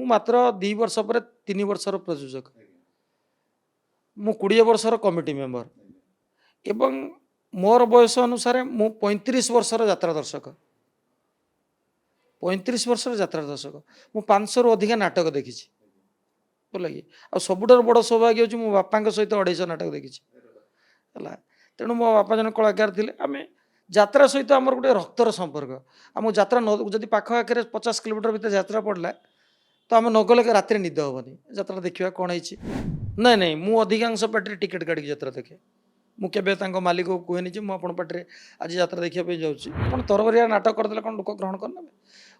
मात्र 2 वर्ष पर 3 वर्षर प्रयोजक मु 20 वर्षर कमिटी मेंबर एवं मोर बयस अनुसार मु 35 वर्षर यात्रा दर्शक 35 वर्षर यात्रा दर्शक मु 500 रु अधिक नाटक देखी बोला कि आ सबुठार बड़ सौभाग्य हूँ मो बापा सहित 250 नाटक देखी है तेणु मो बापा जन कलाकार थे आम यात्रा सहित आमर गोटे रक्तर संपर्क आम यात्रा जदि पाख आखे 50 किलोमीटर भीतर यात्रा पड़ला तो आम नगले राति निद हेनी यात्रा देखा कौन है ना नहीं मु अधिकांश पार्टी टिकेट काटिक यात्रा देखे मुझे मालिक को कहेनि जी मुझे पार्टी आज यात्रा देखा जाऊँगी तरबरिया नाटक करदे कौन लोक ग्रहण करने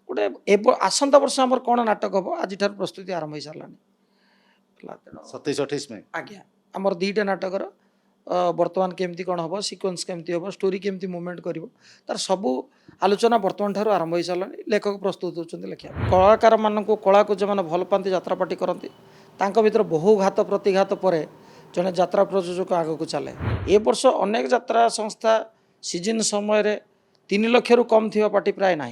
गोटे आसंता वर्ष आम कौन नाटक हम आज प्रस्तुति आरंभ हो सारा 27-28 में आज्ञा आमर 2टा नाटकर बर्तमान केमती कौन हम सिक्वेन्स केमती हम स्टोरी केमती मुवमेंट कर तार सबू आलोचना बर्तमान ठार आरंभ हो सारा लेखक प्रस्तुत होती लिखा कलाकार मान कला को जो मैंने भल पाती यात्रा पार्टी करती भर बहु घात प्रतिघात पर जड़े यात्रा प्रयोजक आग को चले ए वर्ष अनेक यात्रा संस्था सीजन समय 3 लाख रु कम थी पार्टी प्राय ना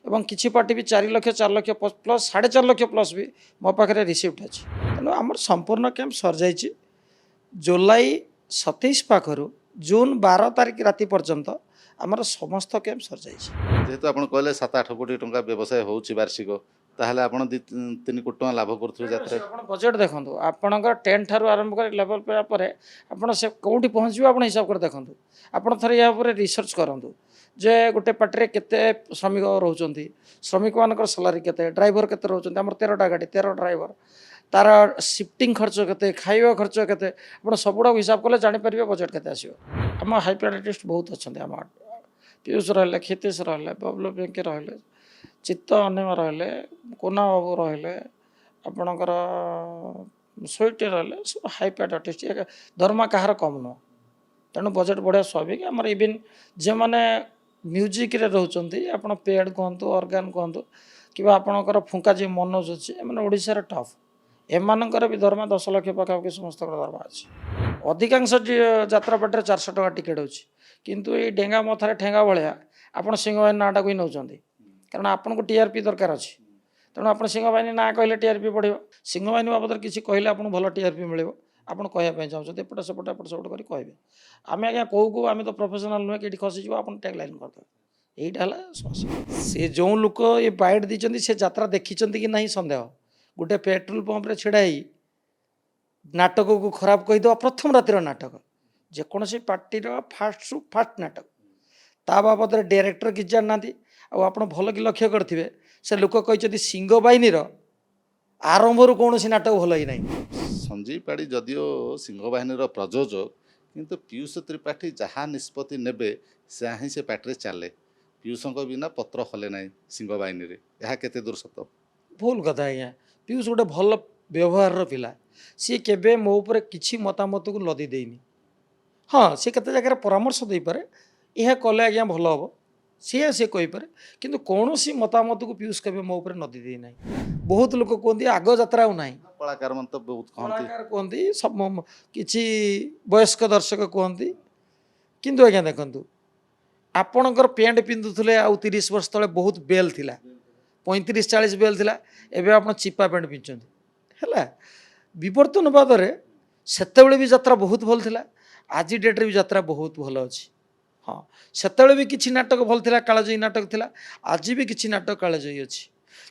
एवं किसी पार्टी भी 4 लाख 4 लाख प्लस 4.5 लाख प्लस भी मो पाखे रिसीप्ट अच्छी तेणु आम संपूर्ण कैंप सर जाइए जुलाई 27 पाखर जून 12 तारीख राति पर्यंत आमर समस्त कैंप सर जाइए जेहेतु आप कहले 7-8 कोटी टंका व्यवसाय होउछि वार्षिक ताहले आपण 2-3 कोटी टंका लाभ करथु यात्रा आपण बजेट देखंतु आपणकर टेंट ठारू आरंभ कर लेवल पे पर आपण से कोठी पहुंचबो आपण हिसाब कर देखंतु आपण थरे या पर रिसर्च करंतु जे गोटे पार्टी केते श्रमिक रहउचंती श्रमिक मानकर सैलरी केते ड्राइवर केते रहउचंती हमर 13टा गाड़ी 13 ड्राइवर तार शिफ्टिंग खर्च केते खाइबा खर्च केते आपण सबुडा हिसाब कले जानि परिबे बजेट केते आसीबो हम हाइपर आर्टिस्ट बहुत अछंती हम पीयूष रहले खितेश रहले बबलू बेंके रहले चित्त अनिमा रहले कोना बाबू रहले आपणकर स्वीट रहा सब हाइपार्ट आर्टिस्ट दरमा कहार कम नुह तेणु बजेट बढ़िया स्वाभाविक आम इवन जो मैंने म्यूजिक रोचे आप पेड कहतु अर्गान कहतु कि आपणकर फुंका जी मनोज अच्छी मैंने ओडार टफ एमानकर भी दरमा 10 लाख पाखापाखि समस्त दरमा अच्छी अधिकांश यात्रा पार्टी 400 टका टिकेट अच्छी किंतु ये डेंगा मथार ठेंगा भाया आप सिंहवाहिनी नाटा को ही नौ कारण आपन को टीआरपी दरकार अच्छी तेणु आप सिंहवाहिनी ना कहले टीआरपी बढ़ सिंहवाहिनी बाबद किसी कहले आपको भल टीआरपी मिले आपड़ कहवाई चाहते एपटे सेपटे एपट सेपट कर कहे आम आज्ञा कौ आम तो प्रोफेशनल नुहे कि खसीज आप टैगलाइन करदे यहीटा है समस्या से जो लोक ये बाइट दी से यात्रा देखी कि ना सन्देह गोटे पेट्रोल पंप्रे छिड़ा नाटक को खराब कहीदे प्रथम रातिर नाटक जेकोसी पार्टी फास्ट रु फास्ट नाटक ता बाबद डायरेक्टर कि जाना आप भल कि लक्ष्य करेंगे से लोक कहते सिंह बाहिनी आरंभ कौन नाटक भल ही ना संजीव पाड़ी जदियो सिंह बाहिनी प्रयोजक किंतु पीयूष त्रिपाठी जहाँ निष्पत्ति नेबे से ही से पार्टी चले पीयूष बिना पत्र हले ना सिंह बाहिनी यह केते दूर सत भूल कथा आज्ञा पीयूष गोटे भल व्यवहार पिला सी केबे मो ऊपर किसी मतामत को लदी देनी हाँ सी केते जगह परामर्श दे पारे यह कले आज्ञा भल हम सी कहीपे कि कौन मतामत को पीयूष केबे मो ऊपर नदी दे ना बहुत लोग कहते आग यात्रा ना कलाकार मन तो बहुत कलाकार कहते सब किसी वयस्क दर्शक कहते किंतु आज्ञा देखु आपणकर पैंट पिंधुले आउ 30 वर्ष तले बहुत बेल थिला 35-40 बेल थिला एबे आपण चिपा पैंट पिंधुछंती है विवर्तन बादरे सेतेबेले भी यात्रा बहुत भल थिला आज डेट्रे भी यात्रा बहुत भल अच्छी हाँ सेतेबेले भी किछि नाटक भल थिला कालजयी नाटक थिला आज भी किछि नाटक कालजयी अच्छी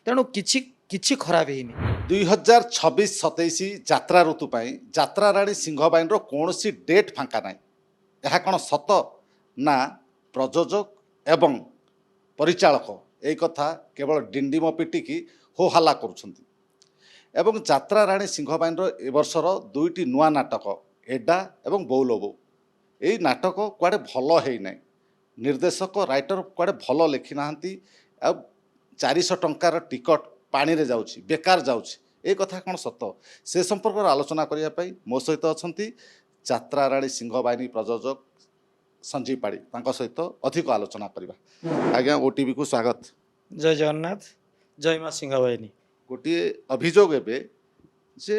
तेणु किछि खराब है 2026-27 यात्रा ऋतु पाई यात्रा राणी सिंह बाहिनी कौन डेट फांका ना यह कौन सत ना प्रयोजक एवं परिचालक यही कथा केवल डिंडिम पिटिकी हो हल्ला करुछंती एवं यात्रा राणी सिंह बाहिनी ए वर्षर 2टी नुआ नाटक एडा एवं बौलबो यही नाटक कुआडे भल है ना निर्देशक राइटर कुआडे भल लिखि नाहांती 400 टंकार टिकट पानी रे जाउछि बेकार जाउछि ए कथा कौन सत से संपर्क आलोचना करने मो सहित अच्छा यात्रा राणी सिंह बाहिनी प्रयोजक संजीव पाड़ी तांको सहित अधिक आलोचना करवा आज्ञा ओटीवी को स्वागत जय जगन्नाथ जय माँ सिंह बाहिनी गोटे अभियोग एवं जे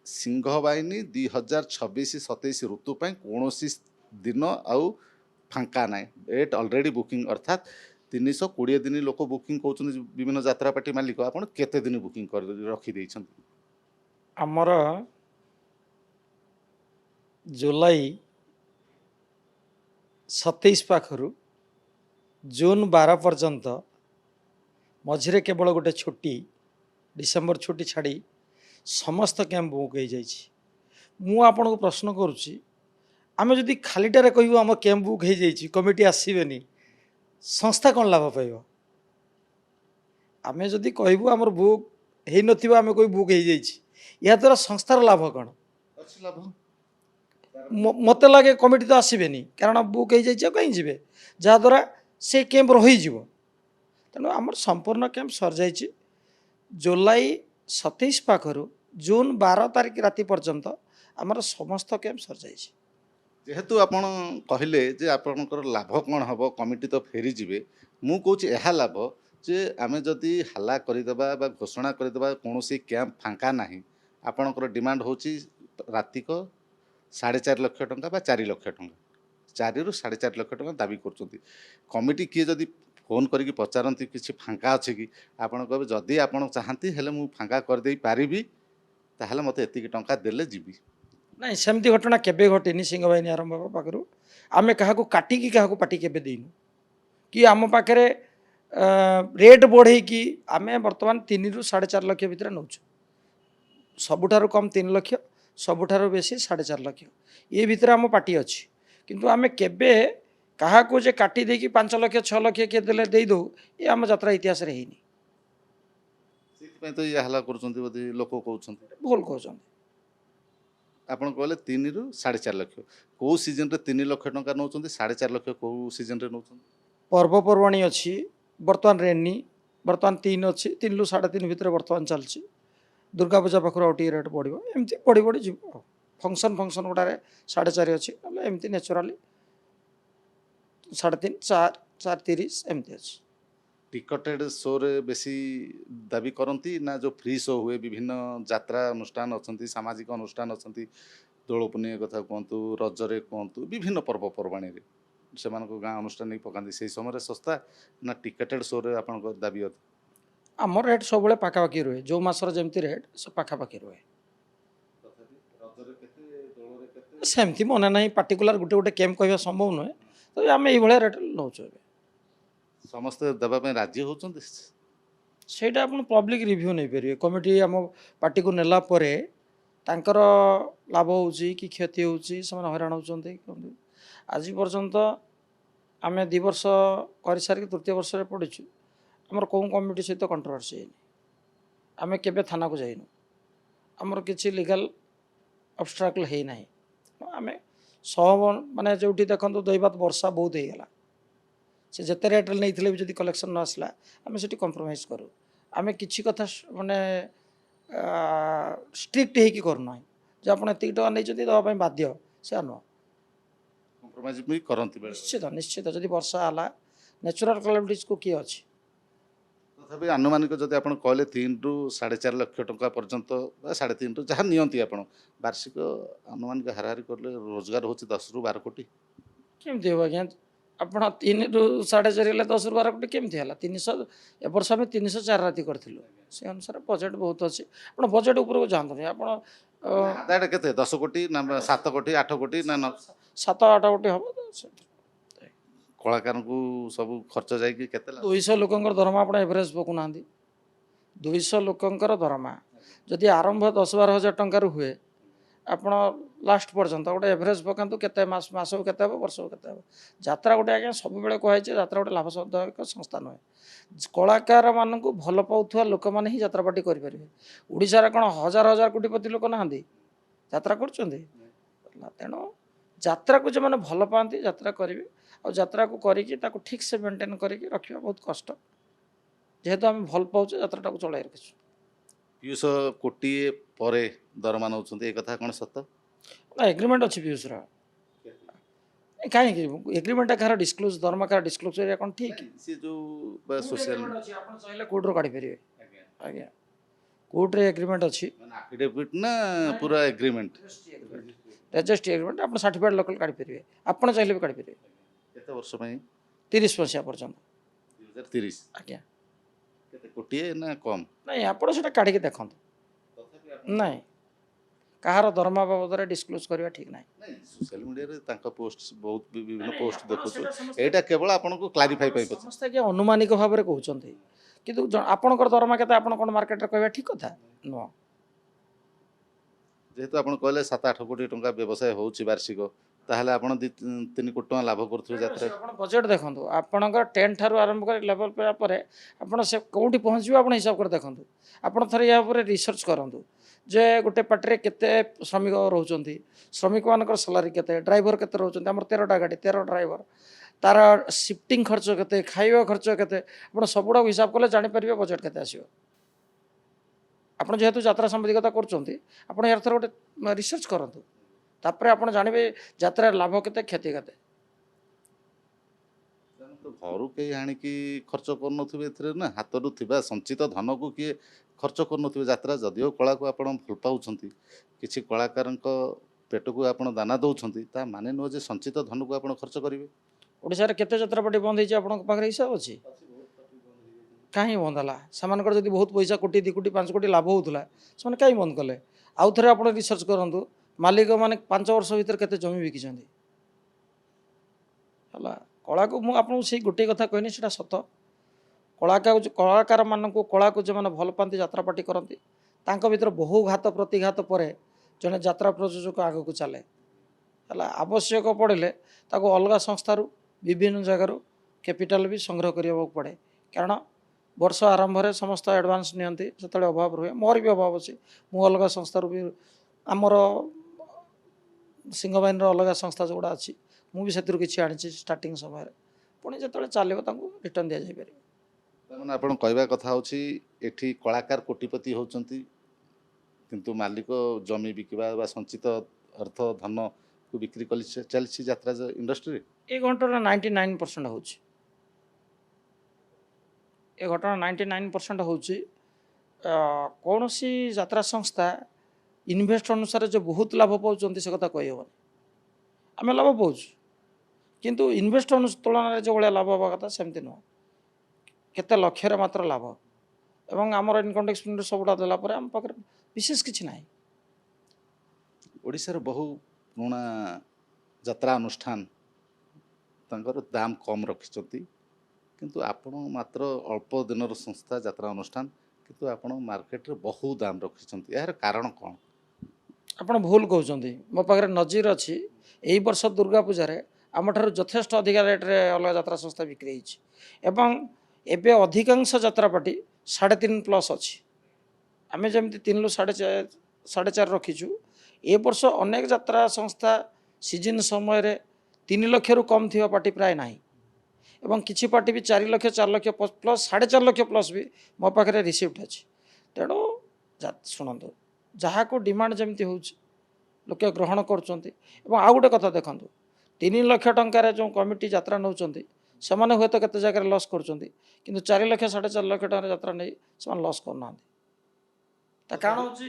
सिंह बाहिनी 2026-27 ऋतु कौन दिन आउ फांका ना डेट ऑलरेडी बुकिंग अर्थात 320 दिन लोक बुकिंग कहते विभिन्न यात्रा पार्टी मालिक आपन केते दिन बुकिंग कर रखी देइछन्ति आमर जुलाई 27 पाखर जून 12 पर्यंत मझिरे केवल गोटे छुट्टी डिसेम्बर छुट्टी छाड़ी समस्त कैंप बुक हो जाइए। मु आपन को प्रश्न करुच्ची आम जदि खालीटारे कहूँ आम कैंप बुक हो जाइए कमिटी आसबेनी संस्था कौन लाभ पाइब आम जदि कहूँ आमर बुक हो नथिबा आम कोई बुक हो जाइए या द्वारा संस्थार लाभ कौन अछि लाभ मत लगे कमिटी तो आसबेनी कारण बुक हो जाइए कहीं जी जहाद्वारा से कैंप रही तेणु आमर संपूर्ण कैंप सर जाइए जुलाई 27 पाखर जून 12 तारिख राति पर्यंत आमर समस्त कैंप सर जाइए। जेहेतु आपण कहले जे आपणकर लाभ कौन हम कमिटी तो फेरी जीवे मु कहूँ यह लाभ जे आम जदि हल्ला करदेबा बा घोषणा करदेबा कौन कैंप फांका ना आपणकर डिमांड हूँ रातिक 4.5 लाख टंका बा 4 लाख टंका 4 ରୁ 4.5 लाख टंका दाबी कर कमिटी किए जदि फोन करके पचारती किसी फांका अच्छे कि आपड़ कहे जदि आप चाहती हेले मु फांका करदे पारिबी ताहले मते एतिक टंका देले जीवी नाई सेमती घटना केबे घटिनी सिंह बाहिनी आरंभ हवा पाखर आम क्या काटिकी क्या पार्टी केबे देनु कि आम पाखे रेट बढ़े कि आम बर्तमान 3 ରୁ 4.5 लाख भितर नौ सबुठारु कम 3 लाख सबुठारु बेसी 4.5 लाख ये भितर आम पार्टी अच्छी किंतु आम केबे क्या जे काटी देकी 5 लाख 6 लाख किए देले दे दो ये आम यात्रा इतिहास रे हेनी से तो ये हल्ला कर लोक कहते भूल कहते आप कहले 3 ରୁ 4.5 लाख कौ सीजन रे 3 लाख टंका नौ 4.5 लाख कौ सीजन रे नौ पर्वपर्वाणी अच्छी बर्तमान रेनी बर्तमान 3 अच्छी 3 ରୁ 3.5 भितर बर्तमान चलती दुर्गा पूजा पाखर आउ टे रेट बढ़ एमती बढ़ी बढ़ी जीव फंक्शन फंक्शन गुड़ारे 4.5 अच्छी ना एमती नेचुराली 3.5 4 4.30 एमती अच्छी टिकटेड शो रे बेसी दाबी करती ना जो फ्री शो हुए विभिन्न यात्रा अनुष्ठान अच्छा सामाजिक अनुष्ठान अच्छा दोल पूर्णिमा कथा कहतु रजरे कहतु विभिन्न पर्वपर्वाणी से गाँ अनुष्ठान नहीं पकाती से समय सस्ता ना टिकेटेड शो रे आप दाबी अच्छे आम रेट सब पाखापाखि रुहे जो मसर जमी रेट सब पाखापाखि रुहे सेमती मन ना पार्टिकुलर गोटे गोटे कैंप कह संभव नुहे तो आम ये रेट नौ समस्ते देवाई राजी होती ସେଇଟା ଆପଣ ପବ୍ଲିକ୍ ରିଭ୍ୟୁ ନେଇପାରିବେ କମିଟି ଆମ ପାର୍ଟିକୁ ନେଲା ପରେ ତାଙ୍କର ଲାଭ ହେଉଛି କି କ୍ଷତି ହେଉଛି ସେମାନେ ହଇରାଣ ହେଉଛନ୍ତି ଆଜି ପର୍ଯ୍ୟନ୍ତ ଆମେ 2 ବର୍ଷ କରିସାରିକି ତୃତୀୟ ବର୍ଷରେ ପଡ଼ିଛୁ ଆମର କେଉଁ କମିଟି ସହିତ କଣ୍ଟ୍ରୋଭର୍ସି ହେଇନି ଆମେ କେବେ ଥାନାକୁ ଯାଇନୁ ଆମର କିଛି ଲିଗାଲ ଅବଷ୍ଟ୍ରାକଲ୍ ହେଇନାହିଁ ଆମେ ମାନେ ଯେଉଁଠି ଦେଖନ୍ତୁ ଦୈବାତ ବର୍ଷା ବହୁତ ହେଇଗଲା से जिते रेट्रे नहीं भी जब कलेक्शन न आसला आम से कंप्रोमाइज करूँ आम कि कथा मानने स्ट्रिक्ट हो करना जो आप एतिक टाँग नहीं देवाई बाध्य से नुह कंप्रोमाइज भी करती निश्चित निश्चित जब वर्षा है नेचुराल कैलामिटीज को किए अच्छी तथापि आनुमानिक जब आप कहले 3 ରୁ 4.5 लाख टंका पर्यंत 3.5 ରୁ जहाँ नियंती आप वार्षिक आनुमानिक हाराहारी कले रोजगार हो 10 ରୁ 12 कोटी केमती हो आज्ञा ଆପଣ 3 ରୁ 4.5 ହେଲେ 10 ରୁ 12 କୋଟି କେମିତି ହେଲା 300 ଏ ବର୍ଷ ଆମେ 304 ରାତି କରିଥିଲୁ ସେ ଅନୁସାରେ ବଜେଟ୍ ବହୁତ ଅଛି ଆପଣ ବଜେଟ୍ ଉପରକୁ ଯାଆନ୍ତୁନି ଆପଣ ଆଦାୟଟା କେତେ 10 କୋଟି ନା 7 କୋଟି 8 କୋଟି ନା 7-8 କୋଟି ହେବ କଳାକାରଙ୍କୁ ସବୁ ଖର୍ଚ୍ଚ ଯାଇକି କେତେ 200 ଲୋକଙ୍କର ଦରମା ଆପଣ ଏଭରେଜ୍ ପକାଉନାହାନ୍ତି 200 ଲୋକଙ୍କର ଦରମା ଯଦି ଆରମ୍ଭ 10-12 ହଜାର ଟଙ୍କାରୁ ହୁଏ ଆପଣ लास्ट पर्यंत गोटे एवरेज पकातु के मास को केते वर्ष को केते यात्रा गोटे आज्ञा सब बेले कहुई यात्रा गोटे लाभदायक संस्था नुहे कलाकार मानक भल पाऊा लोक मैंने ही यात्रा पार्टी करेंगे ओडार कौन हजार हजार कोटिपति लोक ना यात्रा कर तेणु यात्रा को जो मैंने भल पाती यात्रा करेंगे और यात्रा को करके ठीक से मेंटेन करके रखा बहुत कष्ट जेहेतु आम भल पाचे यात्रा को चलाई रखीचु 200 कोटी पर दरमा नौ एक कथा कौन सत ना एग्रीमेंट अच्छी पीयूष कहीं एग्रीमेंट कह डिस्क्लोज दरमा कह डिस्क्लोज कौन ठीक सी जो सोशल चाहिए कोर्टर काढ़ी पारे आज्ञा कोर्टे एग्रीमेंट अच्छी एफिडेविट ना पूरा एग्रीमेंट रेजिस्ट्री एग्रीमेंट आप सर्टिफाइड लोकल काढ़ी पारे आप चाहिए भी काढ़ी पारे केते वर्ष 30 मसीहा पर्यंत 2030 ଆଜ୍ଞା କେତେ କୋଟିଏ ନା କମ୍? ନାଇଁ ଆପଣ ସେଇଟା କାଢ଼ିକି ଦେଖନ୍ତୁ ନାଇଁ କାହାର ଦରମା ବାବଦରେ ଡିସକ୍ଲୋଜ୍ କରିବା ଠିକ୍ ନାହିଁ। ନାଇଁ ସୋସିଆଲ ମିଡ଼ିଆରେ ତାଙ୍କ ପୋଷ୍ଟ ବହୁତ ବିଭିନ୍ନ ନାଇଁ, ପୋଷ୍ଟ ଆପଣ ଦେଖୁଛୁ। ସେଇଟା ସମସ୍ତେ- ଏଇଟା କେବଳ ଆପଣଙ୍କୁ କ୍ଲାରିଫାଇ ପାଇଁ ପଚାରୁଛି। ସମସ୍ତେ ଆଜ୍ଞା ଅନୁମାନିକ ଭାବରେ କହୁଛନ୍ତି କିନ୍ତୁ ଆପଣଙ୍କର ଦରମା କେତେ ଆପଣ କ'ଣ ମାର୍କେଟରେ କହିବା ଠିକ୍ କଥା ନୁହଁ। ଯେହେତୁ ଆପଣ କହିଲେ 7-8 କୋଟି ଟଙ୍କା ବ୍ୟବସାୟ ହେଉଛି ବାର୍ଷିକ, ତାହେଲେ ଆପଣ 2-3 କୋଟି ଟଙ୍କା ଲାଭ କରୁଥିବେ ଯାତ୍ରା। ଆପଣ ବଜେଟ୍ ଦେଖନ୍ତୁ ଆପଣଙ୍କର 10 ଠାରୁ ଆରମ୍ଭ କରି ଲେଭେଲ୍ ପାଇବା ପରେ ଆପଣ ସେ କେଉଁଠି ପହଞ୍ଚିବ ଆପଣ ହିସାବ କରି ଦେଖନ୍ତୁ। ଆପଣ ଥରେ ଏହା ଉପରେ ରିସର୍ଚ୍ଚ କରନ୍ତୁ ଯେ ଗୋଟେ ପାର୍ଟିରେ କେତେ ଶ୍ରମିକ ରହୁଛନ୍ତି, ଶ୍ରମିକମାନଙ୍କର ସାଲାରୀ କେତେ, ଡ୍ରାଇଭର କେତେ ରହୁଛନ୍ତି। ଆମର 13ଟା ଗାଡ଼ି 13 ଡ୍ରାଇଭର, ତାର ସିଫ୍ଟିଂ ଖର୍ଚ୍ଚ କେତେ, ଖାଇବା ଖର୍ଚ୍ଚ କେତେ, ଆପଣ ସବୁଗୁଡ଼ାକୁ ହିସାବ କଲେ ଜାଣିପାରିବେ ବଜେଟ୍ କେତେ ଆସିବ। ଆପଣ ଯେହେତୁ ଯାତ୍ରା ସାମ୍ବାଦିକତା କରୁଛନ୍ତି ଆପଣ ଏହାର ଥରେ ଗୋଟେ ରିସର୍ଚ୍ଚ କରନ୍ତୁ, ତାପରେ ଆପଣ ଜାଣିବେ ଯାତ୍ରାର ଲାଭ କେତେ କ୍ଷତି କେତେ। ତେଣୁ ତ ଘରୁ କେହି ଆଣିକି ଖର୍ଚ୍ଚ କରୁନଥିବେ ଏଥିରେ ନା, ହାତରୁ ଥିବା ସଞ୍ଚିତ ଧନକୁ କିଏ ଖର୍ଚ୍ଚ କରୁନଥିବେ। ଯାତ୍ରା ଯଦିଓ କଳାକୁ ଆପଣ ଭଲ ପାଉଛନ୍ତି, କିଛି କଳାକାରଙ୍କ ପେଟକୁ ଆପଣ ଦାନା ଦେଉଛନ୍ତି, ତା ମାନେ ନୁହଁ ଯେ ସଞ୍ଚିତ ଧନକୁ ଆପଣ ଖର୍ଚ୍ଚ କରିବେ। ଓଡ଼ିଶାରେ କେତେ ଯାତ୍ରାପାର୍ଟି ବନ୍ଦ ହେଇଛି ଆପଣଙ୍କ ପାଖରେ ହିସାବ ଅଛି? କାହିଁ ବନ୍ଦ ହେଲା? ସେମାନଙ୍କର ଯଦି ବହୁତ ପଇସା କୋଟି 2 କୋଟି 5 କୋଟି ଲାଭ ହେଉଥିଲା ସେମାନେ କାହିଁ ବନ୍ଦ କଲେ? ଆଉ ଥରେ ଆପଣ ରିସର୍ଚ୍ଚ କରନ୍ତୁ ମାଲିକମାନେ 5 ବର୍ଷ ଭିତରେ କେତେ ଜମି ବିକିଛନ୍ତି। ହେଲା, କଳାକୁ ମୁଁ ଆପଣଙ୍କୁ ସେଇ ଗୋଟିଏ କଥା କହିନି, ସେଇଟା ସତ। କଳାକାରମାନଙ୍କୁ କଳାକୁ ଯେଉଁମାନେ ଭଲ ପାଆନ୍ତି ଯାତ୍ରାପାର୍ଟି କରନ୍ତି ତାଙ୍କ ଭିତରେ ବହୁ ଘାତ ପ୍ରତିଘାତ ପରେ ଜଣେ ଯାତ୍ରା ପ୍ରଯୋଜକ ଆଗକୁ ଚାଲେ। ହେଲା, ଆବଶ୍ୟକ ପଡ଼ିଲେ ତାକୁ ଅଲଗା ସଂସ୍ଥାରୁ ବିଭିନ୍ନ ଜାଗାରୁ କ୍ୟାପିଟାଲ ବି ସଂଗ୍ରହ କରିବାକୁ ପଡ଼େ, କାରଣ ବର୍ଷ ଆରମ୍ଭରେ ସମସ୍ତ ଆଡ଼ଭାନ୍ସ ନିଅନ୍ତି, ସେତେବେଳେ ଅଭାବ ରୁହେ। ମୋର ବି ଅଭାବ ଅଛି, ମୁଁ ଅଲଗା ସଂସ୍ଥାରୁ ବି, ଆମର ସିଂହବାହିନୀର ଅଲଗା ସଂସ୍ଥା ଯେଉଁଗୁଡ଼ା ଅଛି ମୁଁ ବି ସେଥିରୁ କିଛି ଆଣିଛି ଷ୍ଟାର୍ଟିଂ ସମୟରେ, ପୁଣି ଯେତେବେଳେ ଚାଲିବ ତାଙ୍କୁ ରିଟର୍ନ ଦିଆଯାଇପାରିବ। ତାମାନେ ଆପଣ କହିବା କଥା ହେଉଛି ଏଠି କଳାକାର କୋଟିପତି ହେଉଛନ୍ତି କିନ୍ତୁ ମାଲିକ ଜମି ବିକିବା ବା ସଞ୍ଚିତ ଅର୍ଥ ଧନକୁ ବିକ୍ରି କରି ଚାଲିଛି ଯାତ୍ରା ଇଣ୍ଡଷ୍ଟ୍ରିରେ। ଏ ଘଟଣା 99% ହେଉଛି, ଏ ଘଟଣା 99% ହେଉଛି। କୌଣସି ଯାତ୍ରା ସଂସ୍ଥା ଇନଭେଷ୍ଟ ଅନୁସାରେ ଯେ ବହୁତ ଲାଭ ପାଉଛନ୍ତି ସେ କଥା କହିହେବନି। ଆମେ ଲାଭ ପାଉଛୁ କିନ୍ତୁ ଇନଭେଷ୍ଟ ତୁଳନାରେ ଯେଉଁଭଳିଆ ଲାଭ ହେବା କଥା ସେମିତି ନୁହଁ। କେତେ ଲକ୍ଷରେ ମାତ୍ର ଲାଭ, ଏବଂ ଆମର ଇନକମ୍ ଟ୍ୟାକ୍ସ ପେମେଣ୍ଟ ସବୁଟା ଦେଲା ପରେ ଆମ ପାଖରେ ବିଶେଷ କିଛି ନାହିଁ। ଓଡ଼ିଶାର ବହୁ ପୁରୁଣା ଯାତ୍ରା ଅନୁଷ୍ଠାନ ତାଙ୍କର ଦାମ କମ୍ ରଖିଛନ୍ତି, କିନ୍ତୁ ଆପଣ ମାତ୍ର ଅଳ୍ପ ଦିନର ସଂସ୍ଥା ଯାତ୍ରା ଅନୁଷ୍ଠାନ, କିନ୍ତୁ ଆପଣ ମାର୍କେଟରେ ବହୁ ଦାମ ରଖିଛନ୍ତି। ଏହାର କାରଣ କ'ଣ? ଆପଣ ଭୁଲ କହୁଛନ୍ତି, ମୋ ପାଖରେ ନଜିର ଅଛି। ଏହି ବର୍ଷ ଦୁର୍ଗା ପୂଜାରେ ଆମଠାରୁ ଯଥେଷ୍ଟ ଅଧିକା ରେଟ୍ରେ ଅଲଗା ଯାତ୍ରା ସଂସ୍ଥା ବିକ୍ରି ହେଇଛି, ଏବଂ ଏବେ ଅଧିକାଂଶ ଯାତ୍ରାପାର୍ଟି 3.5+ ଅଛି। ଆମେ ଯେମିତି 3ରୁ 4.5 ରଖିଛୁ, ଏ ବର୍ଷ ଅନେକ ଯାତ୍ରା ସଂସ୍ଥା ସିଜନ୍ ସମୟରେ 3 ଲକ୍ଷରୁ କମ୍ ଥିବା ପାର୍ଟି ପ୍ରାୟ ନାହିଁ, ଏବଂ କିଛି ପାର୍ଟି ବି 4 ଲକ୍ଷ 4 ଲକ୍ଷ ପ୍ଲସ୍ 4.5 ଲକ୍ଷ ପ୍ଲସ୍ ବି ମୋ ପାଖରେ ରିସିପ୍ଟ ଅଛି। ତେଣୁ ଶୁଣନ୍ତୁ, ଯାହାକୁ ଡିମାଣ୍ଡ ଯେମିତି ହେଉଛି ଲୋକେ ଗ୍ରହଣ କରୁଛନ୍ତି। ଏବଂ ଆଉ ଗୋଟେ କଥା ଦେଖନ୍ତୁ, 3 ଲକ୍ଷ ଟଙ୍କାରେ ଯେଉଁ କମିଟି ଯାତ୍ରା ନେଉଛନ୍ତି ସେମାନେ ହୁଏତ କେତେ ଜାଗାରେ ଲସ୍ କରୁଛନ୍ତି, କିନ୍ତୁ 4 ଲକ୍ଷ 4.5 ଲକ୍ଷ ଟଙ୍କାର ଯାତ୍ରା ନେଇ ସେମାନେ ଲସ୍ କରୁନାହାନ୍ତି। ତା କାରଣ ହେଉଛି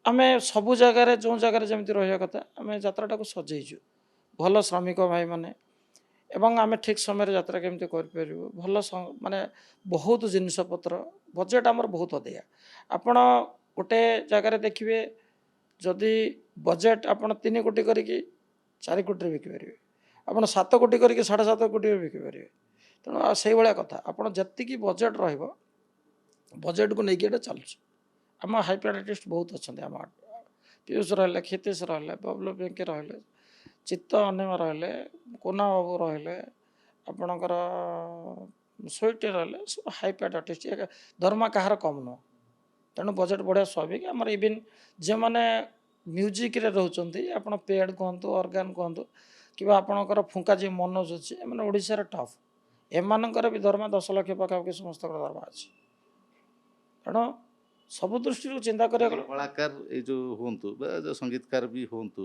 ଆମେ ସବୁ ଜାଗାରେ ଯେଉଁ ଜାଗାରେ ଯେମିତି ରହିବା କଥା ଆମେ ଯାତ୍ରାଟାକୁ ସଜେଇଛୁ, ଭଲ ଶ୍ରମିକ ଭାଇମାନେ, ଏବଂ ଆମେ ଠିକ୍ ସମୟରେ ଯାତ୍ରା କେମିତି କରିପାରିବୁ, ଭଲ ମାନେ ବହୁତ ଜିନିଷପତ୍ର, ବଜେଟ୍ ଆମର ବହୁତ ଅଧିକା। ଆପଣ ଗୋଟେ ଜାଗାରେ ଦେଖିବେ ଯଦି ବଜେଟ୍ ଆପଣ 3 କୋଟି କରିକି 4 କୋଟିରେ ବିକିପାରିବେ, ଆପଣ 7 କୋଟି କରିକି 7.5 କୋଟିରେ ବିକିପାରିବେ। ତେଣୁ ସେଇଭଳିଆ କଥା, ଆପଣ ଯେତିକି ବଜେଟ୍ ରହିବ ବଜେଟ୍କୁ ନେଇକି ଏଇଟା ଚାଲୁଛି। ଆମ ହାଇପର୍ ଆର୍ଟିଷ୍ଟ ବହୁତ ଅଛନ୍ତି, ଆମ ପିୟୁଷ ରହିଲେ, କ୍ଷିତୀଶ ରହିଲେ, ବବଲୁ ପିଙ୍କି ରହିଲେ, ଚିତ୍ତ ଅନିମା ରହିଲେ, କୋନା ବାବୁ ରହିଲେ, ଆପଣଙ୍କର ସୁଇଟି ରହିଲେ, ସବୁ ହାଇପର୍ ଆର୍ଟିଷ୍ଟ, ଦରମା କାହାର କମ୍ ନୁହଁ। ତେଣୁ ବଜେଟ୍ ବଢ଼ିଆ ସ୍ୱାଭାବିକ। ଆମର ଇଭିନ୍ ଯେଉଁମାନେ ମ୍ୟୁଜିକ୍ରେ ରହୁଛନ୍ତି, ଆପଣ ପେଡ୍ କୁହନ୍ତୁ, ଅର୍ଗାନ୍ କୁହନ୍ତୁ, କିମ୍ବା ଆପଣଙ୍କର ଫୁଙ୍କା ଯିଏ ମନୋଜ ଅଛି, ଏମାନେ ଓଡ଼ିଶାର ଟପ୍, ଏମାନଙ୍କର ବି ଦରମା 10 ଲକ୍ଷ ପାଖାପାଖି ସମସ୍ତଙ୍କର ଦରମା ଅଛି। ତେଣୁ ସବୁ ଦୃଷ୍ଟିରୁ ଚିନ୍ତା କରିବାକୁ ଗଲେ କଳାକାର ଏଇ ଯେଉଁ ହୁଅନ୍ତୁ ବା ଯେଉଁ ସଙ୍ଗୀତକାର ବି ହୁଅନ୍ତୁ,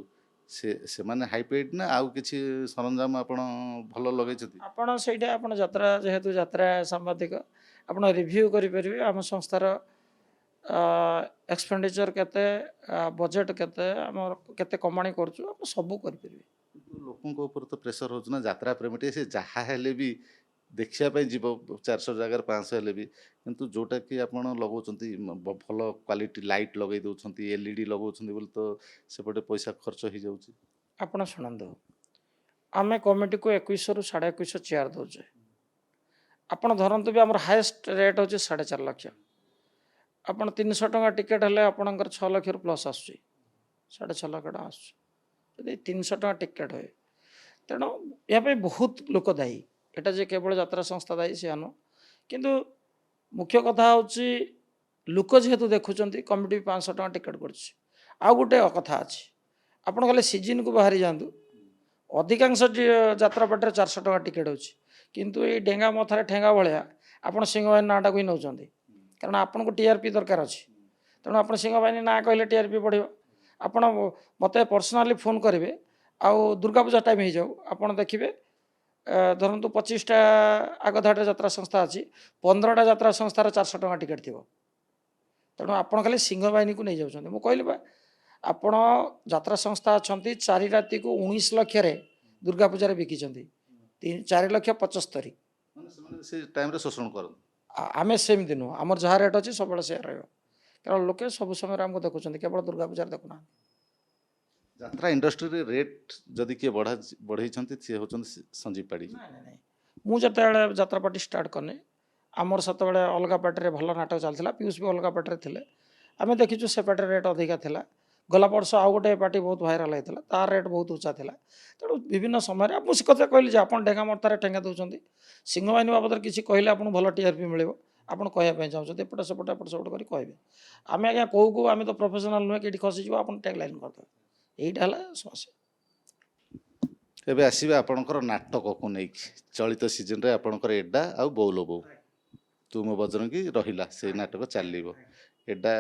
ସେମାନେ ହାଇପେଡ୍ ନା ଆଉ କିଛି ସରଞ୍ଜାମ ଆପଣ ଭଲ ଲଗେଇଛନ୍ତି? ଆପଣ ସେଇଟା ଆପଣ ଯାତ୍ରା ଯେହେତୁ ଯାତ୍ରା ସାମ୍ବାଦିକ ଆପଣ ରିଭ୍ୟୁ କରିପାରିବେ ଆମ ସଂସ୍ଥାର ଏକ୍ସପେଣ୍ଡିଚର୍ କେତେ, ବଜେଟ୍ କେତେ, ଆମର କେତେ କମାଣି କରୁଛୁ, ଆପଣ ସବୁ କରିପାରିବେ। କିନ୍ତୁ ଲୋକଙ୍କ ଉପରେ ତ ପ୍ରେସର ହେଉଛି ନା, ଯାତ୍ରା ପ୍ରେମୀଟି ସେ ଯାହା ହେଲେ ବି ଦେଖିବା ପାଇଁ ଯିବ 400 ଜାଗାରେ 500 ହେଲେ ବି, କିନ୍ତୁ ଯେଉଁଟାକି ଆପଣ ଲଗାଉଛନ୍ତି ଭଲ କ୍ୱାଲିଟି ଲାଇଟ୍ ଲଗାଇ ଦେଉଛନ୍ତି, LED ଲଗାଉଛନ୍ତି ବୋଲି ତ ସେପଟେ ପଇସା ଖର୍ଚ୍ଚ ହେଇଯାଉଛି। ଆପଣ ଶୁଣନ୍ତୁ, ଆମେ କମିଟିକୁ 2100ରୁ 2150 ଚେୟାର ଦେଉଛେ। ଆପଣ ଧରନ୍ତୁ ବି ଆମର ହାଏଷ୍ଟ ରେଟ୍ ହେଉଛି 4.5 ଲକ୍ଷ। ଆପଣ 300 ଟଙ୍କା ଟିକେଟ୍ ହେଲେ ଆପଣଙ୍କର 6 ଲକ୍ଷରୁ ପ୍ଲସ୍ ଆସୁଛି, 6.5 ଲକ୍ଷ ଟଙ୍କା ଆସୁଛି ଯଦି 300 ଟଙ୍କା ଟିକେଟ୍ ହୁଏ। ତେଣୁ ଏହା ପାଇଁ ବହୁତ ଲୋକ ଦାୟୀ। ଏଇଟା ଯେ କେବଳ ଯାତ୍ରା ସଂସ୍ଥା ଦାୟୀ ସେୟା ନୁହଁ, କିନ୍ତୁ ମୁଖ୍ୟ କଥା ହେଉଛି ଲୋକ ଯେହେତୁ ଦେଖୁଛନ୍ତି କମିଟି 500 ଟଙ୍କା ଟିକେଟ୍ କରୁଛି। ଆଉ ଗୋଟେ କଥା ଅଛି, ଆପଣ ଖାଲି ସିଜିନ୍କୁ ବାହାରି ଯାଆନ୍ତୁ, ଅଧିକାଂଶ ଯାତ୍ରା ପାର୍ଟିରେ 400 ଟଙ୍କା ଟିକେଟ୍ ହେଉଛି, କିନ୍ତୁ ଏଇ ଡେଙ୍ଗା ମଥାରେ ଠେଙ୍ଗା ଭଳିଆ ଆପଣ ସିଂହବାହିନୀ ନାଁଟାକୁ ହିଁ ନେଉଛନ୍ତି, କାରଣ ଆପଣଙ୍କୁ ଟିଆର୍ପି ଦରକାର ଅଛି। ତେଣୁ ଆପଣ ସିଂହବାହିନୀ ନାଁ କହିଲେ ଟିଆର୍ପି ବଢ଼ିବ। ଆପଣ ମୋତେ ପର୍ସନାଲି ଫୋନ୍ କରିବେ, ଆଉ ଦୁର୍ଗାପୂଜା ଟାଇମ୍ ହେଇଯାଉ, ଆପଣ ଦେଖିବେ ଧରନ୍ତୁ 25ଟା ଆଗ ଧାଡ଼ିରେ ଯାତ୍ରା ସଂସ୍ଥା ଅଛି, 15ଟା ଯାତ୍ରା ସଂସ୍ଥାର 400 ଟଙ୍କା ଟିକେଟ୍ ଥିବ। ତେଣୁ ଆପଣ ଖାଲି ସିଂହବାହିନୀକୁ ନେଇଯାଉଛନ୍ତି। ମୁଁ କହିଲି ବା, ଆପଣ ଯାତ୍ରା ସଂସ୍ଥା ଅଛନ୍ତି 4 ରାତିକୁ 19 ଲକ୍ଷରେ ଦୁର୍ଗାପୂଜାରେ ବିକିଛନ୍ତି, 4,75,000। ମାନେ ସେମାନେ ସେ ଟାଇମ୍ରେ ଶୋଷଣ କରନ୍ତି। ଆମେ ସେମିତି ନୁହଁ, ଆମର ଯାହା ରେଟ୍ ଅଛି ସବୁବେଳେ ସେୟା ରହିବ, କାରଣ ଲୋକେ ସବୁ ସମୟରେ ଆମକୁ ଦେଖୁଛନ୍ତି, କେବଳ ଦୁର୍ଗାପୂଜାରେ ଦେଖୁନାହାନ୍ତି। ଯାତ୍ରା ଇଣ୍ଡଷ୍ଟ୍ରିରେ ରେଟ୍ ଯଦି କିଏ ବଢ଼େଇଛନ୍ତି ସିଏ ହେଉଛନ୍ତି ସଞ୍ଜୀବ ପାଢ଼ୀ। ନାଇଁ, ମୁଁ ଯେତେବେଳେ ଯାତ୍ରା ପାର୍ଟି ଷ୍ଟାର୍ଟ କଲି, ଆମର ସେତେବେଳେ ଅଲଗା ପାର୍ଟିରେ ଭଲ ନାଟକ ଚାଲିଥିଲା, ପିୟୁଷ ବି ଅଲଗା ପାର୍ଟିରେ ଥିଲେ। ଆମେ ଦେଖିଛୁ ସେ ପାର୍ଟିରେ ରେଟ୍ ଅଧିକା ଥିଲା। ଗଲା ବର୍ଷ ଆଉ ଗୋଟେ ପାର୍ଟି ବହୁତ ଭାଇରାଲ୍ ହେଇଥିଲା, ତାର ରେଟ୍ ବହୁତ ଉଚ୍ଚା ଥିଲା। ତେଣୁ ବିଭିନ୍ନ ସମୟରେ ମୁଁ ସେ କଥା କହିଲି ଯେ ଆପଣ ଢେଙ୍ଗା ମର୍ତ୍ତାରେ ଠେଙ୍ଗା ଦେଉଛନ୍ତି, ସିଂହବାହିନୀ ବାବଦରେ କିଛି କହିଲେ ଆପଣଙ୍କୁ ଭଲ ଟିଆର୍ପି ମିଳିବ, ଆପଣ କହିବା ପାଇଁ ଚାହୁଁଛନ୍ତି, ଏପଟ ସେପଟ କରି କହିବେ। ଆମେ ଆଜ୍ଞା କହୁ ଆମେ ତ ପ୍ରଫେସନାଲ୍ ନୁହେଁ, କିଠି ଖସିଯିବ ଆପଣ ଟ୍ୟାଗ୍ ଲାଇନ୍ କରିଦେବେ। ଏଇଟା ହେଲା ସମସ୍ୟା। ଏବେ ଆସିବେ ଆପଣଙ୍କର ନାଟକକୁ ନେଇକି। ଚଳିତ ସିଜନରେ ଆପଣଙ୍କର ଏଡା ଆଉ ବଉଲୋ ବୋଉ, ତୁ ମୋ ବଜରଙ୍ଗୀ ରହିଲା, ସେଇ ନାଟକ ଚାଲିବ। ଏଡା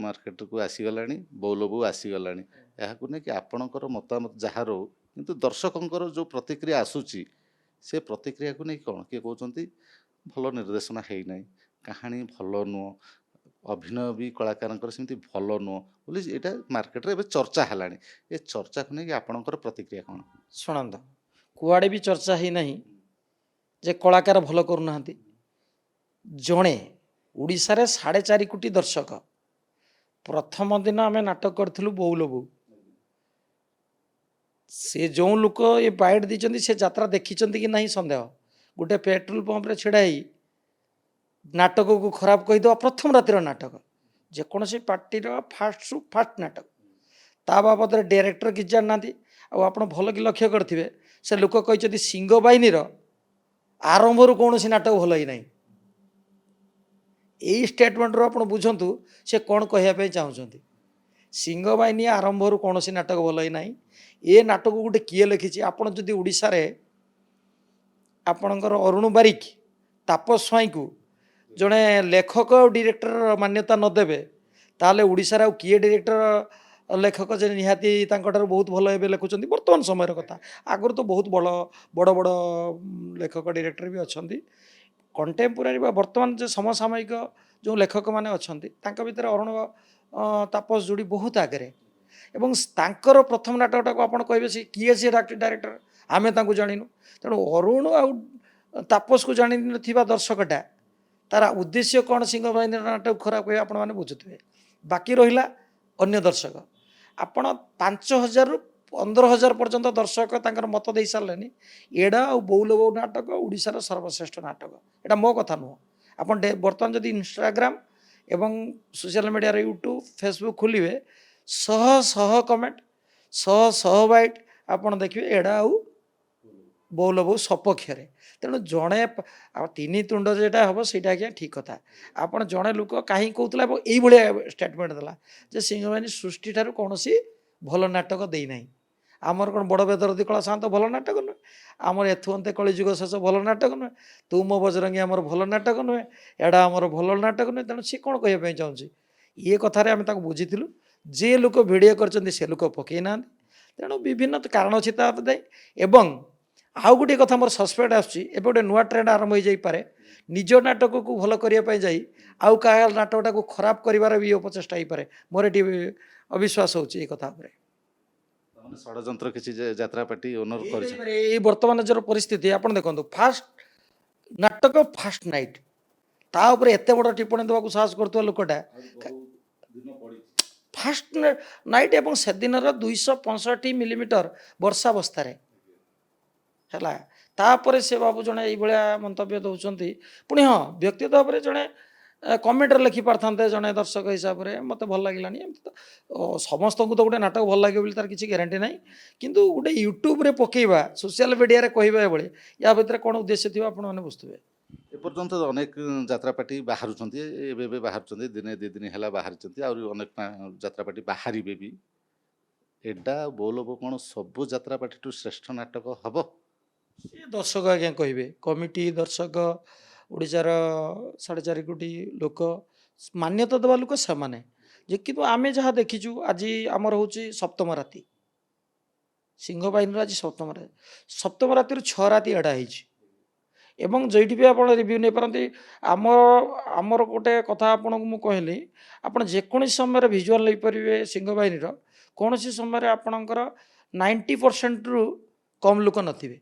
ମାର୍କେଟକୁ ଆସିଗଲାଣି, ବଉଲୋ ବୋଉ ଆସିଗଲାଣି। ଏହାକୁ ନେଇକି ଆପଣଙ୍କର ମତାମତ ଯାହା ରହୁ, କିନ୍ତୁ ଦର୍ଶକଙ୍କର ଯେଉଁ ପ୍ରତିକ୍ରିୟା ଆସୁଛି ସେ ପ୍ରତିକ୍ରିୟାକୁ ନେଇ କ'ଣ? କିଏ କହୁଛନ୍ତି ଭଲ ନିର୍ଦ୍ଦେଶନା ହେଇନାହିଁ, କାହାଣୀ ଭଲ ନୁହଁ, ଅଭିନୟ ବି କଳାକାରଙ୍କର ସେମିତି ଭଲ ନୁହଁ ବୋଲି ଏଇଟା ମାର୍କେଟରେ ଏବେ ଚର୍ଚ୍ଚା ହେଲାଣି। ଏ ଚର୍ଚ୍ଚାକୁ ନେଇକି ଆପଣଙ୍କର ପ୍ରତିକ୍ରିୟା କ'ଣ? ଶୁଣନ୍ତୁ, କୁଆଡ଼େ ବି ଚର୍ଚ୍ଚା ହେଇନାହିଁ ଯେ କଳାକାର ଭଲ କରୁନାହାନ୍ତି। ଜଣେ ଓଡ଼ିଶାରେ 4.5 କୋଟି ଦର୍ଶକ, ପ୍ରଥମ ଦିନ ଆମେ ନାଟକ କରିଥିଲୁ ବଉଲୋ ବୋଉ। ସେ ଯେଉଁ ଲୋକ ଏ ବାଇଟ୍ ଦେଇଛନ୍ତି ସେ ଯାତ୍ରା ଦେଖିଛନ୍ତି କି ନାହିଁ ସନ୍ଦେହ। ଗୋଟେ ପେଟ୍ରୋଲ ପମ୍ପରେ ଛିଡ଼ା ହେଇ ନାଟକକୁ ଖରାପ କହିଦେବା ପ୍ରଥମ ରାତିର ନାଟକ, ଯେକୌଣସି ପାର୍ଟିର ଫାଷ୍ଟରୁ ଫାଷ୍ଟ ନାଟକ, ତା ବାବଦରେ ଡାଇରେକ୍ଟର କିଛି ଜାଣିନାହାନ୍ତି। ଆଉ ଆପଣ ଭଲ କି ଲକ୍ଷ୍ୟ କରିଥିବେ, ସେ ଲୋକ କହିଛନ୍ତି ସିଂହବାହିନୀର ଆରମ୍ଭରୁ କୌଣସି ନାଟକ ଭଲ ହେଇନାହିଁ। ଏଇ ଷ୍ଟେଟମେଣ୍ଟରୁ ଆପଣ ବୁଝନ୍ତୁ ସେ କ'ଣ କହିବା ପାଇଁ ଚାହୁଁଛନ୍ତି। ସିଂହବାହିନୀ ଆରମ୍ଭରୁ କୌଣସି ନାଟକ ଭଲ ହେଇନାହିଁ। ଏ ନାଟକ ଗୋଟେ କିଏ ଲେଖିଛି? ଆପଣ ଯଦି ଓଡ଼ିଶାରେ ଆପଣଙ୍କର ଅରୁଣ ବାରିକ, ତାପସ ସ୍ୱାଇଁଙ୍କୁ ଜଣେ ଲେଖକ ଆଉ ଡିରେକ୍ଟର ମାନ୍ୟତା ନଦେବେ, ତାହେଲେ ଓଡ଼ିଶାରେ ଆଉ କିଏ ଡିରେକ୍ଟର ଲେଖକ ଯେ ନିହାତି ତାଙ୍କଠାରୁ ବହୁତ ଭଲ ଏବେ ଲେଖୁଛନ୍ତି ବର୍ତ୍ତମାନ ସମୟର କଥା। ଆଗରୁ ତ ବହୁତ ବଡ଼ ବଡ଼ ଲେଖକ ଡିରେକ୍ଟର ବି ଅଛନ୍ତି। କଣ୍ଟେମ୍ପୋରାରୀ ବା ବର୍ତ୍ତମାନ ଯେ ସମସାମୟିକ ଯେଉଁ ଲେଖକମାନେ ଅଛନ୍ତି ତାଙ୍କ ଭିତରେ ଅରୁଣ ତାପସ ଯୋଡ଼ି ବହୁତ ଆଗରେ। ଏବଂ ତାଙ୍କର ପ୍ରଥମ ନାଟକଟାକୁ ଆପଣ କହିବେ ସେ କିଏ ସେ ଡାଇରେକ୍ଟର, ଆମେ ତାଙ୍କୁ ଜାଣିନୁ। ତେଣୁ ଅରୁଣ ଆଉ ତାପସକୁ ଜାଣିନଥିବା ଦର୍ଶକଟା ତାର ଉଦ୍ଦେଶ୍ୟ କ'ଣ ସିଂହବାହିନୀର ନାଟକ ଖରାପ ହୁଏ ଆପଣମାନେ ବୁଝୁଥିବେ। ବାକି ରହିଲା ଅନ୍ୟ ଦର୍ଶକ, ଆପଣ 5,000ରୁ 15,000 ପର୍ଯ୍ୟନ୍ତ ଦର୍ଶକ ତାଙ୍କର ମତ ଦେଇ ସାରିଲେନି ଏଡ଼ା ଆଉ ବଉଲୋ ବୋଉ ନାଟକ ଓଡ଼ିଶାର ସର୍ବଶ୍ରେଷ୍ଠ ନାଟକ। ଏଇଟା ମୋ କଥା ନୁହଁ। ଆପଣ ବର୍ତ୍ତମାନ ଯଦି ଇନଷ୍ଟାଗ୍ରାମ ଏବଂ ସୋସିଆଲ ମିଡ଼ିଆରେ ୟୁଟ୍ୟୁବ୍ ଫେସବୁକ୍ ଖୋଲିବେ, ଶହ ଶହ କମେଣ୍ଟ, ଶହ ଶହ ବାଇଟ୍ ଆପଣ ଦେଖିବେ ଏଡ଼ା ଆଉ ବଉଲୋ ବୋଉ ସପକ୍ଷରେ। ତେଣୁ ଜଣେ ଆଉ 3 ତୁଣ୍ଡ ଯେଟା ହେବ ସେଇଟା ଆଜ୍ଞା ଠିକ୍ କଥା। ଆପଣ ଜଣେ ଲୋକ କାହିଁକି କହୁଥିଲା ଏବଂ ଏଇଭଳିଆ ଷ୍ଟେଟମେଣ୍ଟ ଦେଲା ଯେ ସିଂହବାହିନୀ ସୃଷ୍ଟିଠାରୁ କୌଣସି ଭଲ ନାଟକ ଦେଇନାହିଁ। ଆମର କ'ଣ ବଡ଼ ବେଦରଦୀ କଳା ସାନ୍ତ ଭଲ ନାଟକ ନୁହେଁ? ଆମର ଏଥୁ ଅନ୍ତେ କଳିଯୁଗ ଶେଷ ଭଲ ନାଟକ ନୁହେଁ? ତୁ ମୋ ବଜରଙ୍ଗୀ ଆମର ଭଲ ନାଟକ ନୁହେଁ? ଏଡ଼ା ଆମର ଭଲ ନାଟକ ନୁହେଁ? ତେଣୁ ସିଏ କ'ଣ କହିବା ପାଇଁ ଚାହୁଁଛି? ଇଏ କଥାରେ ଆମେ ତାକୁ ବୁଝିଥିଲୁ। ଯେ ଲୋକ ଭିଡ଼ିଓ କରିଛନ୍ତି ସେ ଲୋକ ପକେଇ ନାହାନ୍ତି। ତେଣୁ ବିଭିନ୍ନ କାରଣ ଅଛି ତା ପାଇଁ। ଏବଂ ଆଉ ଗୋଟିଏ କଥା ମୋର ସସ୍ପେକ୍ଟ ଆସୁଛି, ଏବେ ଗୋଟେ ନୂଆ ଟ୍ରେଣ୍ଡ ଆରମ୍ଭ ହୋଇଯାଇପାରେ। ନିଜ ନାଟକକୁ ଭଲ କରିବା ପାଇଁ ଯାଇ ଆଉ କାହା ନାଟକଟାକୁ ଖରାପ କରିବାର ବି ଅପଚେଷ୍ଟା ହେଇପାରେ। ମୋର ଏଠି ଅବିଶ୍ୱାସ ହେଉଛି ଏଇ କଥା ଉପରେ। ଷଡ଼ଯନ୍ତ୍ର କିଛି ଯାତ୍ରା ପାର୍ଟି ଓନର କରିଛନ୍ତି। ଏଇ ବର୍ତ୍ତମାନ ଯୋଉ ପରିସ୍ଥିତି ଆପଣ ଦେଖନ୍ତୁ, ଫାଷ୍ଟ ନାଟକ ଫାଷ୍ଟ ନାଇଟ୍ ତା ଉପରେ ଏତେ ବଡ଼ ଟିପ୍ପଣୀ ଦେବାକୁ ସାହସ କରୁଥିବା ଲୋକଟା ଫାଷ୍ଟ ନାଇଟ୍ ଏବଂ ସେଦିନର 265 ମିଲିମିଟର ବର୍ଷା ଅବସ୍ଥାରେ ହେଲା। ତାପରେ ସେ ବାବୁ ଜଣେ ଏଇଭଳିଆ ମନ୍ତବ୍ୟ ଦେଉଛନ୍ତି। ପୁଣି ହଁ ବ୍ୟକ୍ତିଗତ ଭାବରେ ଜଣେ କମେଣ୍ଟରେ ଲେଖିପାରିଥାନ୍ତେ ଜଣେ ଦର୍ଶକ ହିସାବରେ ମୋତେ ଭଲ ଲାଗିଲାନି। ଏମିତି ତ ସମସ୍ତଙ୍କୁ ତ ଗୋଟେ ନାଟକ ଭଲ ଲାଗିବ ବୋଲି ତାର କିଛି ଗ୍ୟାରେଣ୍ଟି ନାହିଁ। କିନ୍ତୁ ଗୋଟେ ୟୁଟ୍ୟୁବରେ ପକେଇବା ସୋସିଆଲ ମିଡ଼ିଆରେ କହିବା ଏଭଳି ୟା ଭିତରେ କ'ଣ ଉଦ୍ଦେଶ୍ୟ ଥିବ ଆପଣମାନେ ବୁଝୁଥିବେ। ଏପର୍ଯ୍ୟନ୍ତ ଅନେକ ଯାତ୍ରାପାର୍ଟି ବାହାରୁଛନ୍ତି, ଏବେ ଏବେ ବାହାରୁଛନ୍ତି, ଦିନେ ଦୁଇ ଦିନ ହେଲା ବାହାରିଛନ୍ତି, ଆହୁରି ଅନେକ ଯାତ୍ରାପାର୍ଟି ବାହାରିବେ ବି। ଏଇଟା ବୋଲ ବୋ କ'ଣ ସବୁ ଯାତ୍ରାପାର୍ଟିଠୁ ଶ୍ରେଷ୍ଠ ନାଟକ ହବ? ସେ ଦର୍ଶକ ଆଜ୍ଞା କହିବେ, କମିଟି ଦର୍ଶକ ଓଡ଼ିଶାର 4.5 କୋଟି ଲୋକ ମାନ୍ୟତା ଦେବା ଲୋକ ସେମାନେ। ଯେ କିନ୍ତୁ ଆମେ ଯାହା ଦେଖିଛୁ ଆଜି ଆମର ହେଉଛି ସପ୍ତମ ରାତି, ସିଂହ ବାହିନୀର ଆଜି ସପ୍ତମ ରାତିରୁ 6 ରାତି ଏଡ଼ା ହେଇଛି। ଏବଂ ଯେଉଁଠି ବି ଆପଣ ରିଭ୍ୟୁ ନେଇପାରନ୍ତି। ଆମର ଗୋଟେ କଥା ଆପଣଙ୍କୁ ମୁଁ କହିଲି, ଆପଣ ଯେକୌଣସି ସମୟରେ ଭିଜୁଆଲ୍ ନେଇପାରିବେ ସିଂହ ବାହିନୀର, କୌଣସି ସମୟରେ ଆପଣଙ୍କର 90%ରୁ କମ୍ ଲୋକ ନଥିବେ।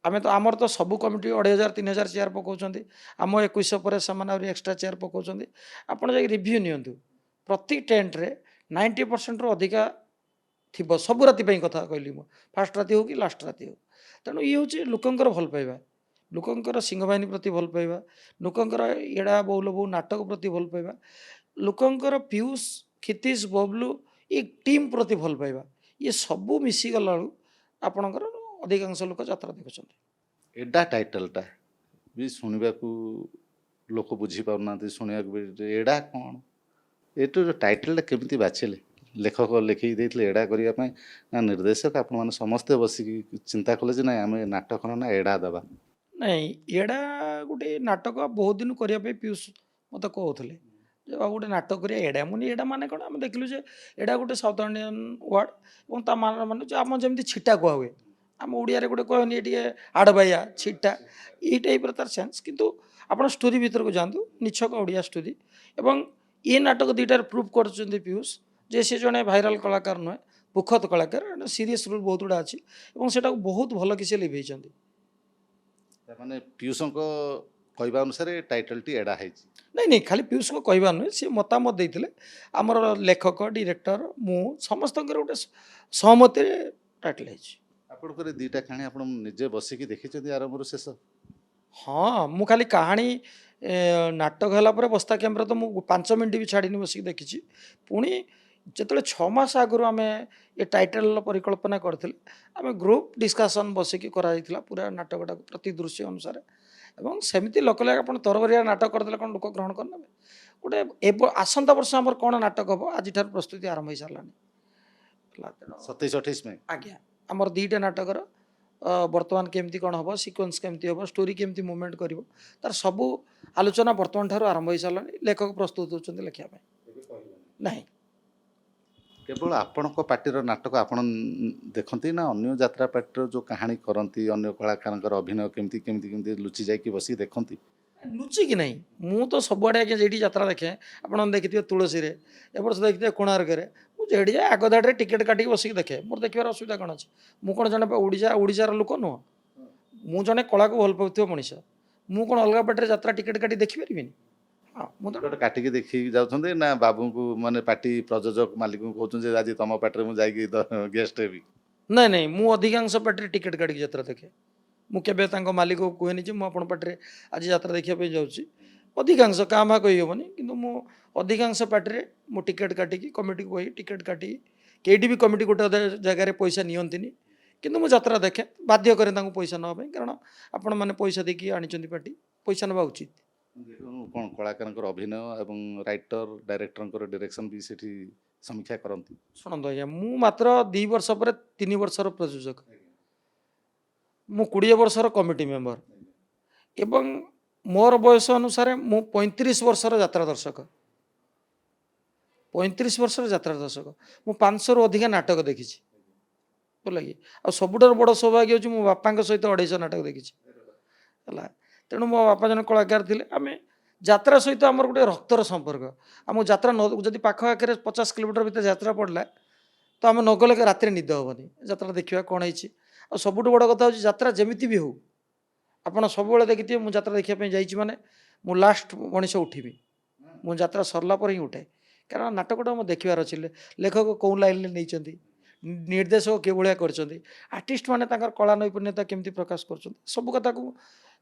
ଆମର ତ ସବୁ କମିଟି 2,500 3,000 ଚେୟାର ପକାଉଛନ୍ତି। ଆମ 2100 ପରେ ସେମାନେ ଆହୁରି ଏକ୍ସଟ୍ରା ଚେୟାର ପକାଉଛନ୍ତି। ଆପଣ ଯାଇକି ରିଭ୍ୟୁ ନିଅନ୍ତୁ, ପ୍ରତି ଟେଣ୍ଟରେ 90%ରୁ ଅଧିକା ଥିବ। ସବୁ ରାତି ପାଇଁ କଥା କହିଲି ମୁଁ, ଫାଷ୍ଟ ରାତି ହେଉ କି ଲାଷ୍ଟ ରାତି ହେଉ। ତେଣୁ ଇଏ ହେଉଛି ଲୋକଙ୍କର ଭଲ ପାଇବା, ଲୋକଙ୍କର ସିଂହବାହିନୀ ପ୍ରତି ଭଲ ପାଇବା, ଲୋକଙ୍କର ଏଡ଼ା ବଉଲ ବୋଉ ନାଟକ ପ୍ରତି ଭଲ ପାଇବା, ଲୋକଙ୍କର ପିୟୁଷ କ୍ଷିତୀଶ ବବଲୁ ଏ ଟିମ୍ ପ୍ରତି ଭଲ ପାଇବା, ଇଏ ସବୁ ମିଶିଗଲା ବେଳକୁ ଆପଣଙ୍କର ଅଧିକାଂଶ ଲୋକ ଯାତ୍ରା ଦେଖୁଛନ୍ତି। ଏଡ଼ା ଟାଇଟଲଟା ବି ଶୁଣିବାକୁ ଲୋକ ବୁଝିପାରୁନାହାନ୍ତି, ଶୁଣିବାକୁ ବି ଏଡ଼ା କ'ଣ, ଏଠୁ ଟାଇଟଲଟା କେମିତି ବାଛିଲେ? ଲେଖକ ଲେଖିକି ଦେଇଥିଲେ ଏଡ଼ା କରିବା ପାଇଁ ନା ନିର୍ଦ୍ଦେଶକ ଆପଣମାନେ ସମସ୍ତେ ବସିକି ଚିନ୍ତା କଲେ ଯେ ନାଇଁ ଆମେ ନାଟକର ନା ଏଡ଼ା ଦେବା? ନାଇଁ, ଏଡ଼ା ଗୋଟେ ନାଟକ ବହୁତ ଦିନ କରିବା ପାଇଁ ପିୟୁଷ ମୋତେ କହୁଥିଲେ ଯେ ବାବୁ ଗୋଟେ ନାଟକ କରିବା ଏଡ଼ା। ମୁଁ ଏଡ଼ା ମାନେ କ'ଣ? ଆମେ ଦେଖିଲୁ ଯେ ଏଡ଼ା ଗୋଟେ ସାଉଥ୍ ଇଣ୍ଡିଆନ୍ ୱାର୍ଡ଼ ଏବଂ ତା ମାନେ ଯେ ଆମ ଯେମିତି ଛିଟା କୁହା ହୁଏ, ଆମ ଓଡ଼ିଆରେ ଗୋଟେ କହେନି ଟିକେ ଆଡ଼ବାଇଆ ଛିଟା, ଏଇ ଟାଇପ୍ର ତାର ସେନ୍ସ। କିନ୍ତୁ ଆପଣ ଷ୍ଟୋରି ଭିତରକୁ ଯାଆନ୍ତୁ, ନିଛକ ଓଡ଼ିଆ ଷ୍ଟୋରି। ଏବଂ ଏ ନାଟକ ଦୁଇଟାରେ ପ୍ରୁଭ୍ କରୁଛନ୍ତି ପିୟୁଷ ଯେ ସେ ଜଣେ ଭାଇରାଲ କଳାକାର ନୁହେଁ, ପୁଖତ କଳାକାର। ସିରିୟସ୍ ରୋଲ୍ ବହୁତ ଗୁଡ଼ା ଅଛି ଏବଂ ସେଟାକୁ ବହୁତ ଭଲ କି ସେ ଲିଭେଇଛନ୍ତି। ତାମାନେ ପିୟୁଷଙ୍କ କହିବା ଅନୁସାରେ ଟାଇଟଲଟି ଏଡ଼ା ହେଇଛି? ନାଇଁ, ଖାଲି ପିୟୁଷଙ୍କ କହିବା ନୁହେଁ, ସେ ମତାମତ ଦେଇଥିଲେ। ଆମର ଲେଖକ, ଡିରେକ୍ଟର, ମୁଁ ସମସ୍ତଙ୍କର ଗୋଟେ ସହମତିରେ ଟାଇଟଲ୍ ହେଇଛି। ଆପଣଙ୍କର ଦୁଇଟା କାହାଣୀ ଆପଣ ନିଜେ ବସିକି ଦେଖିଛନ୍ତି ଆରମ୍ଭରୁ ଶେଷ? ହଁ, ମୁଁ ଖାଲି କାହାଣୀ ନାଟକ ହେଲା ପରେ ବସ୍ତା କ୍ୟାମ୍ପରେ ତ ମୁଁ 5 ମିନିଟ୍ ବି ଛାଡ଼ିନି, ବସିକି ଦେଖିଛି। ପୁଣି ଯେତେବେଳେ 6 ମାସ ଆଗରୁ ଆମେ ଏ ଟାଇଟଲ୍ର ପରିକଳ୍ପନା କରିଥିଲେ, ଆମେ ଗ୍ରୁପ୍ ଡିସ୍କସନ୍ ବସିକି କରାଯାଇଥିଲା ପୁରା ନାଟକଟାକୁ ପ୍ରତି ଦୃଶ୍ୟ ଅନୁସାରେ। ଏବଂ ସେମିତି ଲୋକ ଲାଗେ ଆପଣ ତରବରିଆ ନାଟକ କରିଦେଲେ କ'ଣ ଲୋକ ଗ୍ରହଣ କରିନେବେ? ଗୋଟେ ଆସନ୍ତା ବର୍ଷ ଆମର କ'ଣ ନାଟକ ହେବ ଆଜିଠାରୁ ପ୍ରସ୍ତୁତି ଆରମ୍ଭ ହେଇସାରିଲାଣି ହେଲା। ତେଣୁ 27-28 ମେ ଆଜ୍ଞା, ଆମର 2ଟା ନାଟକର ବର୍ତ୍ତମାନ କେମିତି କ'ଣ ହେବ, ସିକ୍ୱେନ୍ସ କେମିତି ହେବ, ଷ୍ଟୋରି କେମିତି ମୁଭମେଣ୍ଟ କରିବ, ତାର ସବୁ ଆଲୋଚନା ବର୍ତ୍ତମାନ ଠାରୁ ଆରମ୍ଭ ହେଇସାରିଲାଣି। ଲେଖକ ପ୍ରସ୍ତୁତ ହେଉଛନ୍ତି ଲେଖିବା ପାଇଁ। ନାହିଁ, କେବଳ ଆପଣଙ୍କ ପାର୍ଟିର ନାଟକ ଆପଣ ଦେଖନ୍ତି ନା ଅନ୍ୟ ଯାତ୍ରା ପାର୍ଟିର ଯେଉଁ କାହାଣୀ କରନ୍ତି, ଅନ୍ୟ କଳାକାରଙ୍କର ଅଭିନୟ କେମିତି କେମିତି କେମିତି ଲୁଚି ଯାଇକି ବସିକି ଦେଖନ୍ତି? ଲୁଚିକି ନାହିଁ। ମୁଁ ତ ସବୁଆଡ଼େ ଆଜ୍ଞା ଯେଇଠି ଯାତ୍ରା ଦେଖେ, ଆପଣ ଦେଖିଥିବେ ତୁଳସୀରେ, ଏବର୍ଷ ଦେଖିଥିବେ କୋଣାର୍କରେ, ମୁଁ ଯେଇଠି ଯାଏ ଆଗ ଧାଡ଼ିରେ ଟିକେଟ୍ କାଟିକି ବସିକି ଦେଖେ। ମୋର ଦେଖିବାର ଅସୁବିଧା କ'ଣ ଅଛି? ମୁଁ କ'ଣ ଜଣେ ଓଡ଼ିଶାର ଲୋକ ନୁହଁ? ମୁଁ ଜଣେ କଳାକୁ ଭଲ ପାଉଥିବା ମଣିଷ। ମୁଁ କ'ଣ ଅଲଗା ପାର୍ଟିରେ ଯାତ୍ରା ଟିକେଟ୍ କାଟି ଦେଖିପାରିବିନି? ହଁ, ମୁଁ ତ ଟିକଟ କାଟିକି ଦେଖିକି ଯାଉଛନ୍ତି ନା ବାବୁଙ୍କୁ, ମାନେ ପାର୍ଟି ପ୍ରଯୋଜକ ମାଲିକଙ୍କୁ କହୁଛନ୍ତି ଯେ ଆଜି ତମ ପାର୍ଟିରେ ମୁଁ ଯାଇକି ଗେଷ୍ଟ ହେବି? ନାଇଁ, ମୁଁ ଅଧିକାଂଶ ପାର୍ଟିରେ ଟିକେଟ୍ କାଟିକି ଯାତ୍ରା ଦେଖେ। ମୁଁ କେବେ ତାଙ୍କ ମାଲିକକୁ କୁହେନି ଯେ ମୁଁ ଆପଣ ପାର୍ଟିରେ ଆଜି ଯାତ୍ରା ଦେଖିବା ପାଇଁ ଯାଉଛି। ଅଧିକାଂଶ, କାଁ ଭାଁ କହିହେବନି, କିନ୍ତୁ ମୁଁ ଅଧିକାଂଶ ପାର୍ଟିରେ ମୁଁ ଟିକେଟ୍ କାଟିକି କମିଟିକୁ କହି ଟିକେଟ୍ କାଟିକି, କେଇଠି ବି କମିଟି ଗୋଟେ ଅଧେ ଜାଗାରେ ପଇସା ନିଅନ୍ତିନି, କିନ୍ତୁ ମୁଁ ଯାତ୍ରା ଦେଖେ। ବାଧ୍ୟ କରେ ତାଙ୍କୁ ପଇସା ନେବା ପାଇଁ, କାରଣ ଆପଣମାନେ ପଇସା ଦେଇକି ଆଣିଛନ୍ତି ପାର୍ଟି, ପଇସା ନେବା ଉଚିତ। କ'ଣ କଳାକାରଙ୍କର ଅଭିନୟ ଏବଂ ରାଇଟର ଡାଇରେକ୍ଟରଙ୍କର ଡିରେକ୍ସନ ବି ସେଠି ସମୀକ୍ଷା କରନ୍ତି? ଶୁଣନ୍ତୁ ଆଜ୍ଞା, ମୁଁ ମାତ୍ର 2 ବର୍ଷ ପରେ 3 ବର୍ଷର ପ୍ରଯୋଜକ, ମୁଁ 20 ବର୍ଷର କମିଟି ମେମ୍ବର ଏବଂ ମୋର ବୟସ ଅନୁସାରେ ମୁଁ 35 ବର୍ଷର ଯାତ୍ରା ଦର୍ଶକ। 35 ବର୍ଷର ଯାତ୍ରା ଦର୍ଶକ। ମୁଁ 500ରୁ ଅଧିକା ନାଟକ ଦେଖିଛି, ବୁଝିଲ କି? ଆଉ ସବୁଠାରୁ ବଡ଼ ସୌଭାଗ୍ୟ ହେଉଛି ମୋ ବାପାଙ୍କ ସହିତ 250 ନାଟକ ଦେଖିଛି ହେଲା। ତେଣୁ ମୋ ବାପା ଜଣେ କଳାକାର ଥିଲେ। ଆମେ ଯାତ୍ରା ସହିତ ଆମର ଗୋଟେ ରକ୍ତର ସମ୍ପର୍କ। ଆମକୁ ଯାତ୍ରା ଯଦି ପାଖ ଆଖରେ 50 କିଲୋମିଟର ଭିତରେ ଯାତ୍ରା ପଡ଼ିଲା ତ ଆମେ ନଗଲେ ରାତିରେ ନିଦ ହେବନି, ଯାତ୍ରା ଦେଖିବା କ'ଣ ହେଇଛି। ଆଉ ସବୁଠୁ ବଡ଼ କଥା ହେଉଛି ଯାତ୍ରା ଯେମିତି ବି ହେଉ, ଆପଣ ସବୁବେଳେ ଦେଖିଥିବେ ମୁଁ ଯାତ୍ରା ଦେଖିବା ପାଇଁ ଯାଇଛି ମାନେ ମୁଁ ଲାଷ୍ଟ ମଣିଷ ଉଠିବି, ମୁଁ ଯାତ୍ରା ସରିଲା ପରେ ହିଁ ଉଠେ, କାରଣ ନାଟକଟା ମୁଁ ଦେଖିବାର ଅଛି, ଲେଖକ କେଉଁ ଲାଇନରେ ନେଇଛନ୍ତି, ନିର୍ଦ୍ଦେଶକ କେଉଁଭଳିଆ କରିଛନ୍ତି, ଆର୍ଟିଷ୍ଟ ମାନେ ତାଙ୍କର କଳା ନୈପୁଣ୍ୟତା କେମିତି ପ୍ରକାଶ କରୁଛନ୍ତି, ସବୁ କଥାକୁ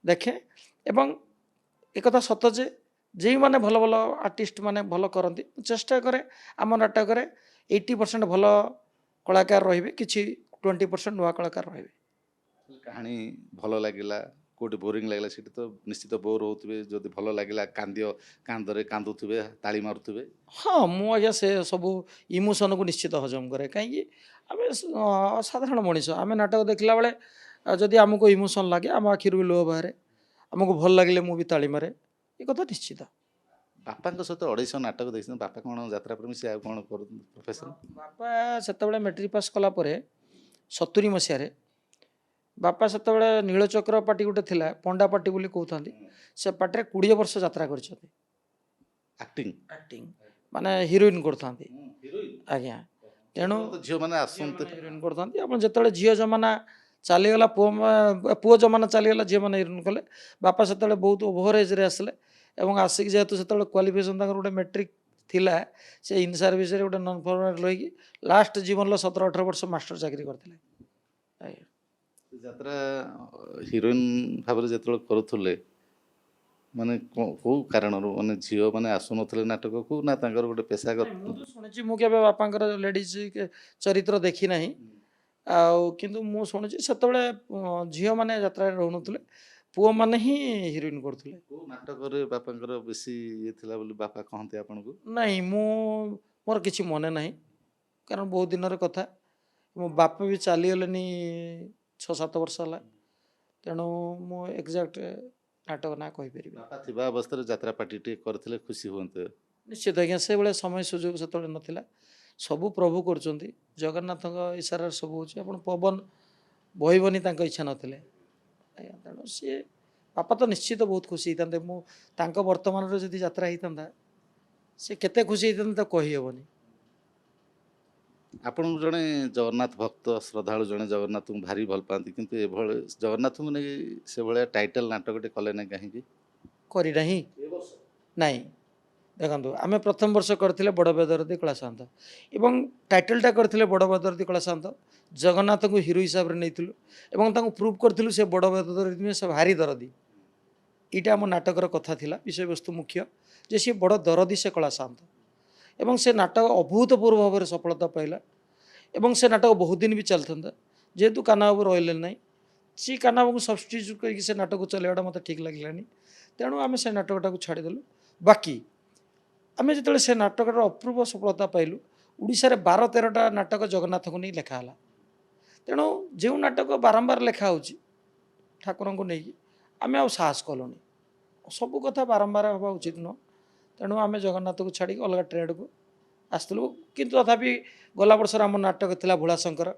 ଦେଖେ। ଏବଂ ଏକଥା ସତ ଯେ ଯେଉଁମାନେ ଭଲ ଭଲ ଆର୍ଟିଷ୍ଟ ମାନେ ଭଲ କରନ୍ତି, ମୁଁ ଚେଷ୍ଟା କରେ ଆମ ନାଟକରେ 80% ଭଲ କଳାକାର ରହିବେ, କିଛି 20% ନୂଆ କଳାକାର ରହିବେ। କାହାଣୀ ଭଲ ଲାଗିଲା, କେଉଁଠି ବୋରିଂ ଲାଗିଲା ସେଠି ତ ନିଶ୍ଚିତ ବୋର୍ ହେଉଥିବେ, ଯଦି ଭଲ ଲାଗିଲା କାନ୍ଦରେ କାନ୍ଦୁଥିବେ, ତାଳି ମାରୁଥିବେ। ହଁ ମୁଁ ଆଜ୍ଞା ସେ ସବୁ ଇମୋସନକୁ ନିଶ୍ଚିତ ହଜମ କରେ, କାହିଁକି ଆମେ ସାଧାରଣ ମଣିଷ, ଆମେ ନାଟକ ଦେଖିଲା ବେଳେ ଯଦି ଆମକୁ ଇମୋସନ୍ ଲାଗେ ଆମ ଆଖିରୁ ବି ଲୁହ ବାହାରେ, ଆମକୁ ଭଲ ଲାଗିଲେ ମୁଁ ବି ତାଳି ମାରେ, ଏ କଥା ନିଶ୍ଚିତ। ବାପାଙ୍କ ସହିତ 250 ନାଟକ ଦେଖିଛନ୍ତି, ବାପା କ'ଣ ଯାତ୍ରା ପ୍ରେମୀ, ସେ ଆଉ କ'ଣ କରନ୍ତି ପ୍ରଫେସନ୍? ବାପା ସେତେବେଳେ ମେଟ୍ରିକ୍ ପାସ୍ କଲା ପରେ 70 ମସିହାରେ ବାପା ସେତେବେଳେ ନୀଳଚକ୍ର ପାର୍ଟି ଗୋଟେ ଥିଲା, ପଣ୍ଡା ପାର୍ଟି ବୋଲି କହୁଥାନ୍ତି, ସେ ପାର୍ଟିରେ 20 ବର୍ଷ ଯାତ୍ରା କରିଛନ୍ତି, ଆକ୍ଟିଂ ଆକ୍ଟିଂ ମାନେ ହିରୋଇନ୍ କରୁଥାନ୍ତି ଆଜ୍ଞା। ତେଣୁ ଝିଅମାନେ ଆସନ୍ତି। ହିରୋଇନ୍ କରୁଥାନ୍ତି। ଆପଣ ଯେତେବେଳେ ଝିଅ ଜମାନା ଚାଲିଗଲା, ପୁଅ ଜମାନା ଚାଲିଗଲା, ଝିଅମାନେ ହିରୋଇନ୍ କଲେ। ବାପା ସେତେବେଳେ ବହୁତ ଓଭର ଏଜ୍ରେ ଆସିଲେ ଏବଂ ଆସିକି ଯେହେତୁ ସେତେବେଳେ କ୍ୱାଲିଫିକେସନ୍ ତାଙ୍କର ଗୋଟେ ମେଟ୍ରିକ୍ ଥିଲା, ସେ ଇନ୍ ସର୍ଭିସରେ ଗୋଟେ ନନ୍ ପରମାନେଣ୍ଟ ରହିକି ଲାଷ୍ଟ ଜୀବନର 17-18 ବର୍ଷ ମାଷ୍ଟର ଚାକିରି କରିଥିଲେ ଆଜ୍ଞା। ଯାତ୍ରା ହିରୋଇନ୍ ଭାବରେ ଯେତେବେଳେ କରୁଥିଲେ, ମାନେ କୋଉ କାରଣରୁ, ମାନେ ଝିଅ ମାନେ ଆସୁନଥିଲେ ନାଟକକୁ, ନା ତାଙ୍କର ଗୋଟେ ପେଶାଗତ? ମୁଁ ତ ଶୁଣିଛି, ମୁଁ କେବେ ବାପାଙ୍କର ଲେଡ଼ିଜ୍ ଚରିତ୍ର ଦେଖି ନାହିଁ, ଆଉ କିନ୍ତୁ ମୁଁ ଶୁଣିଛି ସେତେବେଳେ ଝିଅମାନେ ଯାତ୍ରାରେ ରହୁନଥିଲେ, ପୁଅମାନେ ହିଁ ହିରୋଇନ୍ କରୁଥିଲେ। କୋଉ ନାଟକରେ ବାପାଙ୍କର ବେଶୀ ଇଏ ଥିଲା ବୋଲି ବାପା କହନ୍ତି ଆପଣଙ୍କୁ? ନାଇଁ ମୋର କିଛି ମନେ ନାହିଁ, କାରଣ ବହୁତ ଦିନର କଥା, ମୋ ବାପା ବି ଚାଲିଗଲେନି 6-7 ବର୍ଷ ହେଲା, ତେଣୁ ମୁଁ ଏକ୍ଜାକ୍ଟ ନାଟକ ନାଁ କହିପାରିବି। ବାପା ଥିବା ଅବସ୍ଥାରେ ଯାତ୍ରା ପାର୍ଟି ଟିକେ କରିଥିଲେ ଖୁସି ହୁଅନ୍ତେ। ନିଶ୍ଚିତ ଆଜ୍ଞା, ସେଭଳିଆ ସମୟ ସୁଯୋଗ ସେତେବେଳେ ନଥିଲା, ସବୁ ପ୍ରଭୁ କରୁଛନ୍ତି, ଜଗନ୍ନାଥଙ୍କ ଇଶାରାରେ ସବୁ ହେଉଛି, ଆପଣ ପବନ ବହିବନି ତାଙ୍କ ଇଚ୍ଛା ନଥିଲେ ଆଜ୍ଞା। ତେଣୁ ସିଏ ବାପା ତ ନିଶ୍ଚିତ ବହୁତ ଖୁସି ହେଇଥାନ୍ତେ, ମୁଁ ତାଙ୍କ ବର୍ତ୍ତମାନରେ ଯଦି ଯାତ୍ରା ହେଇଥାନ୍ତା ସେ କେତେ ଖୁସି ହେଇଥାନ୍ତେ ତାକୁ କହିହେବନି। ଆପଣଙ୍କୁ ଜଣେ ଜଗନ୍ନାଥ ଭକ୍ତ, ଶ୍ରଦ୍ଧାଳୁ ଜଣେ ଜଗନ୍ନାଥଙ୍କୁ ଭାରି ଭଲ ପାଆନ୍ତି, କିନ୍ତୁ ଏଭଳି ଜଗନ୍ନାଥଙ୍କୁ ନେଇ ସେଭଳିଆ ଟାଇଟଲ୍ ନାଟକଟେ କଲେ ନାହିଁ କାହିଁକି? କରିନାହିଁ ନାଇଁ, ଦେଖନ୍ତୁ ଆମେ ପ୍ରଥମ ବର୍ଷ କରିଥିଲେ ବଡ଼ ବେଦରଦୀ କଳାଶାନ୍ତ, ଏବଂ ଟାଇଟଲଟା କରିଥିଲେ ବଡ଼ ବେଦରଦୀ କଳାଶାନ୍ତ, ଜଗନ୍ନାଥଙ୍କୁ ହିରୋ ହିସାବରେ ନେଇଥିଲୁ ଏବଂ ତାଙ୍କୁ ପ୍ରୁଭ୍ କରିଥିଲୁ ସେ ବଡ଼ ବେଦରଦୀ ନୁହେଁ, ସେ ଭାରି ଦରଦୀ। ଏଇଟା ଆମ ନାଟକର କଥା ଥିଲା, ବିଷୟବସ୍ତୁ ମୁଖ୍ୟ ଯେ ସିଏ ବଡ଼ ଦରଦୀ, ସେ କଳାଶାନ୍ତ, ଏବଂ ସେ ନାଟକ ଅଭୂତପୂର୍ବ ଭାବରେ ସଫଳତା ପାଇଲା ଏବଂ ସେ ନାଟକ ବହୁତ ଦିନ ବି ଚାଲିଥାନ୍ତା, ଯେହେତୁ କାହ୍ନାବାବୁ ରହିଲେ ନାହିଁ, ସେ କାହ୍ନାବାବୁଙ୍କୁ ସବଷ୍ଟିଚ୍ୟୁଟ୍ କରିକି ସେ ନାଟକ ଚଲାଇବାଟା ମୋତେ ଠିକ୍ ଲାଗିଲାନି, ତେଣୁ ଆମେ ସେ ନାଟକଟାକୁ ଛାଡ଼ିଦେଲୁ। ବାକି ଆମେ ଯେତେବେଳେ ସେ ନାଟକର ଅପୂର୍ବ ସଫଳତା ପାଇଲୁ, ଓଡ଼ିଶାରେ 12-13ଟା ନାଟକ ଜଗନ୍ନାଥଙ୍କୁ ନେଇ ଲେଖା ହେଲା, ତେଣୁ ଯେଉଁ ନାଟକ ବାରମ୍ବାର ଲେଖା ହେଉଛି ଠାକୁରଙ୍କୁ ନେଇକି, ଆମେ ଆଉ ସାହସ କଲୁନି, ସବୁ କଥା ବାରମ୍ବାର ହେବା ଉଚିତ ନୁହଁ, ତେଣୁ ଆମେ ଜଗନ୍ନାଥକୁ ଛାଡ଼ିକି ଅଲଗା ଟ୍ରେଡ଼କୁ ଆସିଥିଲୁ। କିନ୍ତୁ ତଥାପି ଗଲା ବର୍ଷର ଆମ ନାଟକ ଥିଲା ଭୋଳାଶଙ୍କର,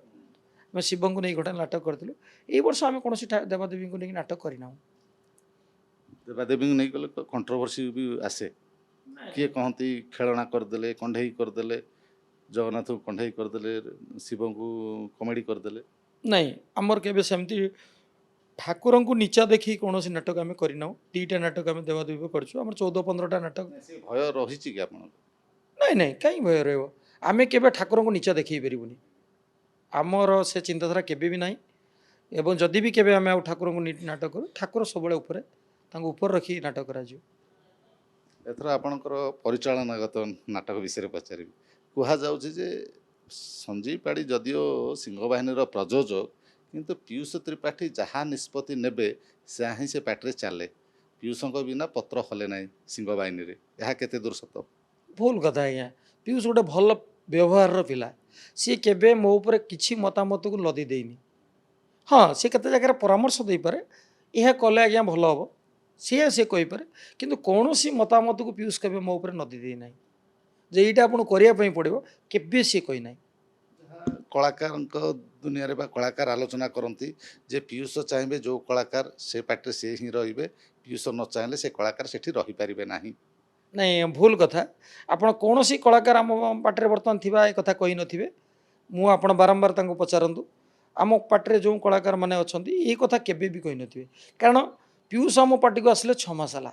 ଆମେ ଶିବଙ୍କୁ ନେଇ ଗୋଟେ ନାଟକ କରିଥିଲୁ। ଏଇ ବର୍ଷ ଆମେ କୌଣସି ଦେବାଦେବୀଙ୍କୁ ନେଇକି ନାଟକ କରିନାହୁଁ। ଦେବାଦେବୀଙ୍କୁ ନେଇ ଗଲେ କଣ୍ଟ୍ରୋଭର୍ସି ବି ଆସେ, କିଏ କହନ୍ତି ଖେଳଣା କରିଦେଲେ, କଣ୍ଢେଇ କରିଦେଲେ, ଜଗନ୍ନାଥଙ୍କୁ କଣ୍ଢେଇ କରିଦେଲେ, ଶିବଙ୍କୁ କମେଡ଼ି କରିଦେଲେ। ନାଇଁ, ଆମର କେବେ ସେମିତି ଠାକୁରଙ୍କୁ ନିଚା ଦେଖି କୌଣସି ନାଟକ ଆମେ କରିନାହୁଁ। 2ଟା ନାଟକ ଆମେ ଦେବାଦେବୀ କରିଛୁ, ଆମର 14-15ଟା ନାଟକ। ସେ ଭୟ ରହିଛି କି ଆପଣଙ୍କୁ? ନାଇଁ ନାଇଁ, କାହିଁ ଭୟ ରହିବ, ଆମେ କେବେ ଠାକୁରଙ୍କୁ ନିଚା ଦେଖେଇ ପାରିବୁନି, ଆମର ସେ ଚିନ୍ତାଧାରା କେବେ ବି ନାହିଁ। ଏବଂ ଯଦି ବି କେବେ ଆମେ ଆଉ ଠାକୁରଙ୍କୁ ନାଟକ କରୁ, ଠାକୁର ସବୁବେଳେ ଉପରେ, ତାଙ୍କୁ ଉପରେ ରଖି ନାଟକ କରାଯିବ। ଏଥର ଆପଣଙ୍କର ପରିଚାଳନାଗତ ନାଟକ ବିଷୟରେ ପଚାରିବି। କୁହାଯାଉଛି ଯେ ସଞ୍ଜୀବ ପାଢ଼ୀ ଯଦିଓ ସିଂହବାହିନୀର ପ୍ରଯୋଜକ, କିନ୍ତୁ ପୀୟୁଷ ତ୍ରିପାଠୀ ଯାହା ନିଷ୍ପତ୍ତି ନେବେ ସେହା ହିଁ ସେ ପାର୍ଟିରେ ଚାଲେ, ପୀୟୁଷଙ୍କ ବିନା ପତ୍ର ହଲେ ନାହିଁ ସିଂହବାହିନୀରେ, ଏହା କେତେ ଦୂର ସତ? ଭୁଲ କଥା ଆଜ୍ଞା, ପୀୟୁଷ ଗୋଟେ ଭଲ ବ୍ୟବହାରର ପିଲା, ସିଏ କେବେ ମୋ ଉପରେ କିଛି ମତାମତକୁ ଲଦି ଦେଇନି। ହଁ, ସେ କେତେ ଜାଗାରେ ପରାମର୍ଶ ଦେଇପାରେ, ଏହା କଲେ ଆଜ୍ଞା ଭଲ ହେବ, ସିଏ କହିପାରେ, କିନ୍ତୁ କୌଣସି ମତାମତକୁ ପୀୟୁଷ କେବେ ମୋ ଉପରେ ନଦି ଦେଇନାହିଁ ଯେ ଏଇଟା ଆପଣ କରିବା ପାଇଁ ପଡ଼ିବ, କେବେ ସିଏ କହିନାହିଁ। କଳାକାରଙ୍କ ଦୁନିଆରେ ବା କଳାକାର ଆଲୋଚନା କରନ୍ତି ଯେ ପୀୟୁଷ ଚାହିଁବେ ଯେଉଁ କଳାକାର ସେ ପାର୍ଟିରେ ସେ ହିଁ ରହିବେ, ପୀୟୁଷ ନ ଚାହିଁଲେ ସେ କଳାକାର ସେଠି ରହିପାରିବେ ନାହିଁ। ନାଇଁ, ଭୁଲ କଥା, ଆପଣ କୌଣସି କଳାକାର ଆମ ପାଟିରେ ବର୍ତ୍ତମାନ ଥିବା ଏ କଥା କହିନଥିବେ, ମୁଁ ଆପଣ ବାରମ୍ବାର ତାଙ୍କୁ ପଚାରନ୍ତୁ, आम पार्टी जो कलाकार मैंने अच्छा ये कथा केवे भी कही नथिबे कारण पीयूष आम पार्टी को आसिले 6 मास है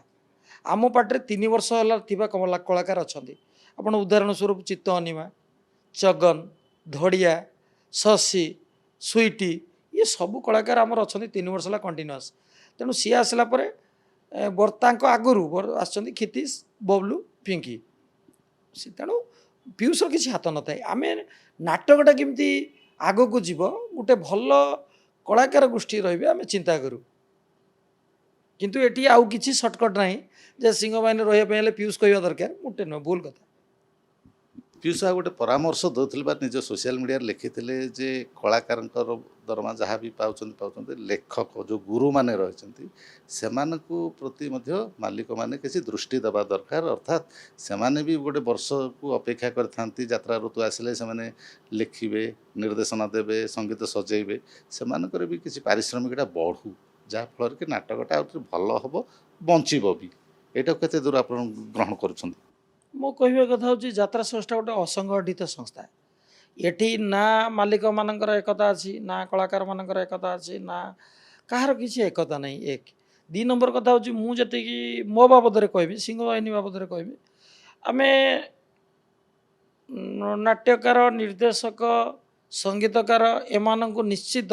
आम पार्टी 3 वर्ष है कलाकार अच्छा आपण उदाहरण स्वरूप चित्त अनिमा चगन धड़िया शशि स्वीटी ये सब कलाकार आमर अच्छा 3 वर्ष है कंटिन्यूअस तेणु सी आसला बर्ता आगुरी आसछन्ति क्षितिश बबलू पिंकी तेणु पीयूषर किसी हाथ न थाए आम नाटकटा केमती आग को जीव गोटे भल कलाकार गोष्ठी रही आम चिंता करूँ किंतु एटी आउ किसी सर्टकट ना जे सिंह बाहिनी रही पीयूष कहवा दरकार गोटे नुह भूल कथा पीयूष आ गोटे परामर्श दौले निज सोशल मीडिया लिखिते जे कलाकार दरमा जहाँ भी पाँच लेखक जो गुरु मैंने रही से प्रति मालिक मैंने किसी दृष्टि देवा दरकार अर्थात से भी गोटे वर्ष को अपेक्षा करते यात्रा ऋतु आसिले से लिखे निर्देशना देवे संगीत सजेबे से भी किसी पारिश्रमिकटा बढ़ू जहाँफल कि नाटकटा भल हम बचब भी यहाँ केते दूर आप ग्रहण कर मो कहवा कथा हूँ यात्रा संस्था गोटे असंगठित संस्था एठी ना मालिक मानकर एकता अच्छी ना कलाकार मानकर एकता अच्छी ना कहार किसी एकता नहीं एक 2 नंबर कथा हूँ मुझे मो बाबद कहबी सिंह बाहिनी बाबद कहबी आम नाट्यकार निर्देशक संगीतकार एमानंकु निश्चित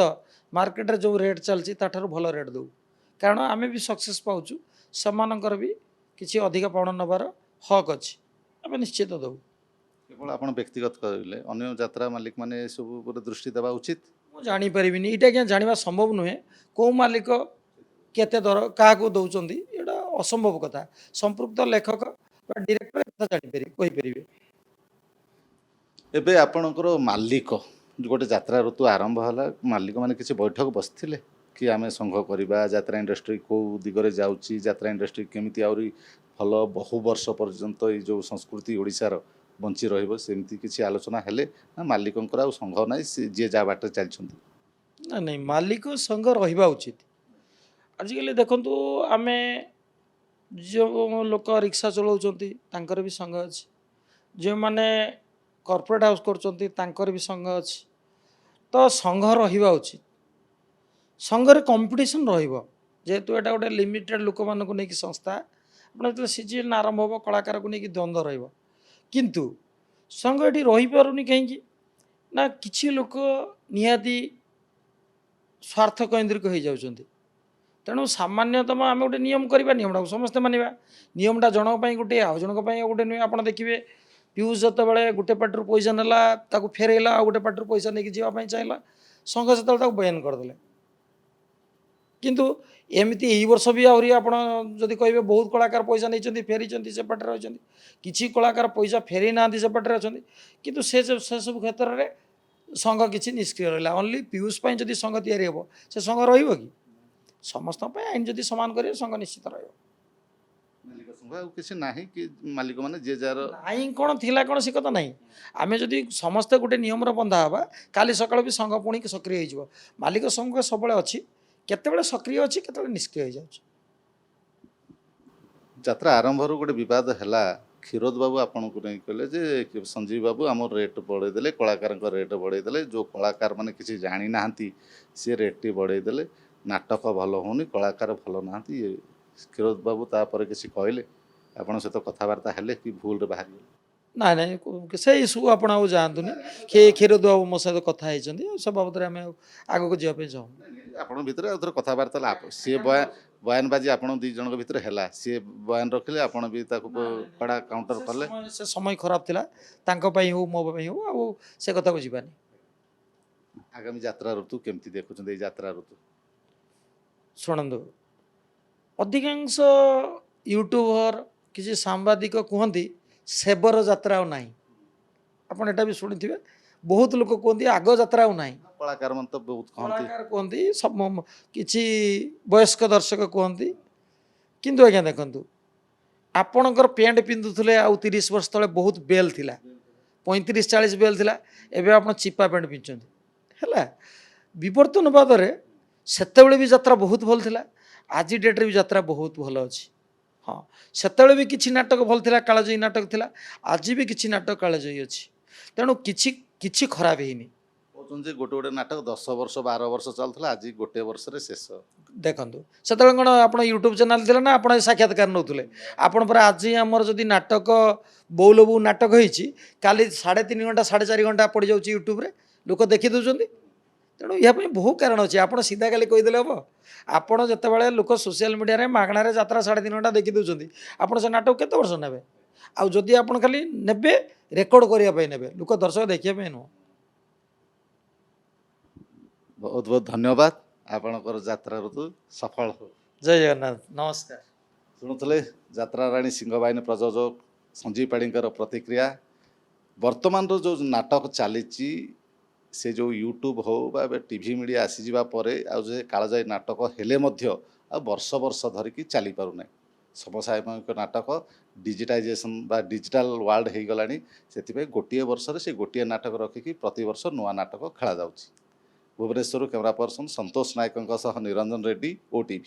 मार्केट रे जो रेट चलती ताठार भल रेट दो कारण आम भी सक्सेस पाचु सेमानंकर भी किसी अधिक पाउन नबार हक अच्छी आम निश्चित दौ केवल आप व्यक्तिगत कहले अन्य यात्रा मालिक मैंने सब दृष्टि देवा उचित मुझे जापर यहाँ क्या जानवा संभव नुहे कौ मालिक केते दर क्या दौरान यहाँ असंभव कथा संपृक्त लेखक डायरेक्टर कथा जापर कहीपर एबे आपणकर मालिक गोटे यात्रा ऋतु आरंभ है मालिक मैंने किसी बैठक बसते कि आम संघ करवा यात्रा इंडस्ट्री कौ दिगरे जाऊँगी यात्रा इंडस्ट्री केमी आहरी भल बहु वर्ष पर्यंत ये जो संस्कृति ओडिशार बंची रमती किसी आलोचना हेले ना मालिकंकर आ संघ ना जी जहाँ बाट चलती ना नहीं मालिक संघ रहा उचित आजिकल देखु आम जो लोक रिक्शा चलाउछन्ति भी संघ अच्छी जो मैंने कॉर्पोरेट हाउस कर भी संघ अच्छी तो संघ रहा उचित संघरे कंपटीशन जेहेतु यहाँ गोटे लिमिटेड लोक मानक नहीं संस्था अपना जो सीजन आरंभ हो कलाकार को लेकिन द्वंद्व रहिबो किंतु संघ ये रही पारुनी कहीं ना किसी लोक निहाती स्वार्थ केन्द्रिक हो जाउछन्ति तेणु सामान्यतम आम गोटे नियम करवा नियमटा को समस्ते मानवा नियमटा जनक गोटे आउ जनक गोटे नुहे आप देखिए पीयूष जो गोटे पार्टी पैसा नेला फेरैला आ गोटे पार्टी पैसा नहीं जावाई चाहिए संघ से बयान करदे किंतु एमती यही वर्ष भी आहरी आपण जदि कहे बहुत कलाकार पैसा नहीं फेरी से पाटे रही किसी कलाकार पैसा फेरी ना से पाटे अच्छा किंतु से सब क्षेत्र में संघ किसी निष्क्रिय रहा ओनली पीयूष जदि संघ तैयारी हे से संघ रही समस्त आईन जदि सामान करेंगे संघ निश्चित किसी ना कि मालिक मैंने जे जार नाई कौन थिला कौन से कथा ना आम जदि समस्ते गोटे नियम बंधा हाँ काली सकाल भी संघ पुणी सक्रिय हो मालिक संघ सब अच्छी केते सक्रिय अच्छी केते निष्क्रिय हो जाए यात्रा आरंभ गोटे बद है क्षीरोद बाबू आपन को नहीं कहले जे संजीव बाबू आम रेट बढ़ेदे कलाकार रेट बढ़ेदे जो कलाकार मैंने किसी जानी ना सी रेट बढ़ेदे नाटक भल होनी कलाकार भल ना क्षीरोद बाबू तापर किसी कहले आपन सहित कथबार्ता हेले कि भूल रे बाहर ना ना से इश्यू आप जातुनि किए क्षीरोद बाबू मो सहित कथा से बाबद आम आग को जावाई चाहूँ आपण भितर कथबार्ता सी बयानबाजी आपण दी जन भितर है सी बयान रखिले आपण भी कड़ा काउंटर कले से समय खराब थिला हो मो हो आ से कथा को जीवानी आगामी यात्रा ऋतु केमती देखुछन यात्रा ऋतु शुणु अधिकांश यूट्यूबर किसी सांबादिक कहती सेबर यात्रा ना आपड़ एटा भी शुणी थे बहुत लोग कहते आग यात्रा ना कलाकार मन तो बहुत कलाकार कहते सब किसी वयस्क दर्शक कहते किंतु आज्ञा देखु आपणकर पैंट पिंधुले आउ 30 वर्ष तले बहुत बेल थिला 35-40 बेल थिला एबे आपण चिपा पैंट पिंधुछन्ति है विवर्तन बादरे सेतेबेले भी यात्रा बहुत भल थिला आज डेट्रे भी यात्रा बहुत भल अच्छी हाँ सेतेबेले भी किछि नाटक भल थिला कालजयी नाटक थिला आज भी किछि नाटक कालजयी अच्छी तेणु किछि किछि खराब हेनी କହୁଛନ୍ତି ଯେ ଗୋଟେ ଗୋଟେ ନାଟକ 10 ବର୍ଷ 12 ବର୍ଷ ଚାଲୁଥିଲା ଆଜି ଗୋଟେ ବର୍ଷରେ ଶେଷ। ଦେଖନ୍ତୁ ସେତେବେଳେ କ'ଣ ଆପଣ ୟୁଟ୍ୟୁବ୍ ଚ୍ୟାନେଲ୍ ଥିଲା ନା ଆପଣ ଏ ସାକ୍ଷାତକାର ନେଉଥିଲେ? ଆପଣ ପରା ଆଜି ଆମର ଯଦି ନାଟକ ବୋଉଲ ବୋଉ ନାଟକ ହେଇଛି କାଲି 3.5 ଘଣ୍ଟା 4.5 ଘଣ୍ଟା ପଡ଼ିଯାଉଛି ୟୁଟ୍ୟୁବ୍ରେ, ଲୋକ ଦେଖି ଦେଉଛନ୍ତି। ତେଣୁ ଏହା ପାଇଁ ବହୁ କାରଣ ଅଛି। ଆପଣ ସିଧା ଖାଲି କହିଦେଲେ ହେବ? ଆପଣ ଯେତେବେଳେ ଲୋକ ସୋସିଆଲ ମିଡ଼ିଆରେ ମାଗଣାରେ ଯାତ୍ରା 3.5 ଘଣ୍ଟା ଦେଖି ଦେଉଛନ୍ତି, ଆପଣ ସେ ନାଟକ କେତେ ବର୍ଷ ନେବେ? ଆଉ ଯଦି ଆପଣ ଖାଲି ନେବେ ରେକର୍ଡ଼ କରିବା ପାଇଁ ନେବେ, ଲୋକ ଦର୍ଶକ ଦେଖିବା ପାଇଁ ନୁହଁ। ବହୁତ ବହୁତ ଧନ୍ୟବାଦ। ଆପଣଙ୍କର ଯାତ୍ରା ଋତୁ ସଫଳ ହଉ। ଜୟ ଜଗନ୍ନାଥ, ନମସ୍କାର। ଶୁଣୁଥିଲେ ଯାତ୍ରାରାଣୀ ସିଂହବାହିନୀ ପ୍ରଯୋଜକ ସଞ୍ଜୀବ ପାଢ଼ୀଙ୍କର ପ୍ରତିକ୍ରିୟା। ବର୍ତ୍ତମାନର ଯେଉଁ ନାଟକ ଚାଲିଛି ସେ ଯେଉଁ ୟୁଟ୍ୟୁବ୍ ହଉ ବା ଏବେ ଟିଭି ମିଡ଼ିଆ ଆସିଯିବା ପରେ ଆଉ ଯେ କାଳଜୟୀ ନାଟକ ହେଲେ ମଧ୍ୟ ଆଉ ବର୍ଷ ବର୍ଷ ଧରିକି ଚାଲିପାରୁନାହିଁ। ସମସାମୟିକ ନାଟକ ଡିଜିଟାଇଜେସନ୍ ବା ଡିଜିଟାଲ ୱାର୍ଲଡ ହେଇଗଲାଣି। ସେଥିପାଇଁ ଗୋଟିଏ ବର୍ଷରେ ସେ ଗୋଟିଏ ନାଟକ ରଖିକି ପ୍ରତିବର୍ଷ ନୂଆ ନାଟକ ଖେଳାଯାଉଛି। ଭୁବନେଶ୍ୱରରୁ କ୍ୟାମେରା ପର୍ସନ ସନ୍ତୋଷ ନାୟକଙ୍କ ସହ ନିରଞ୍ଜନ ରେଡ୍ଡି, OTV।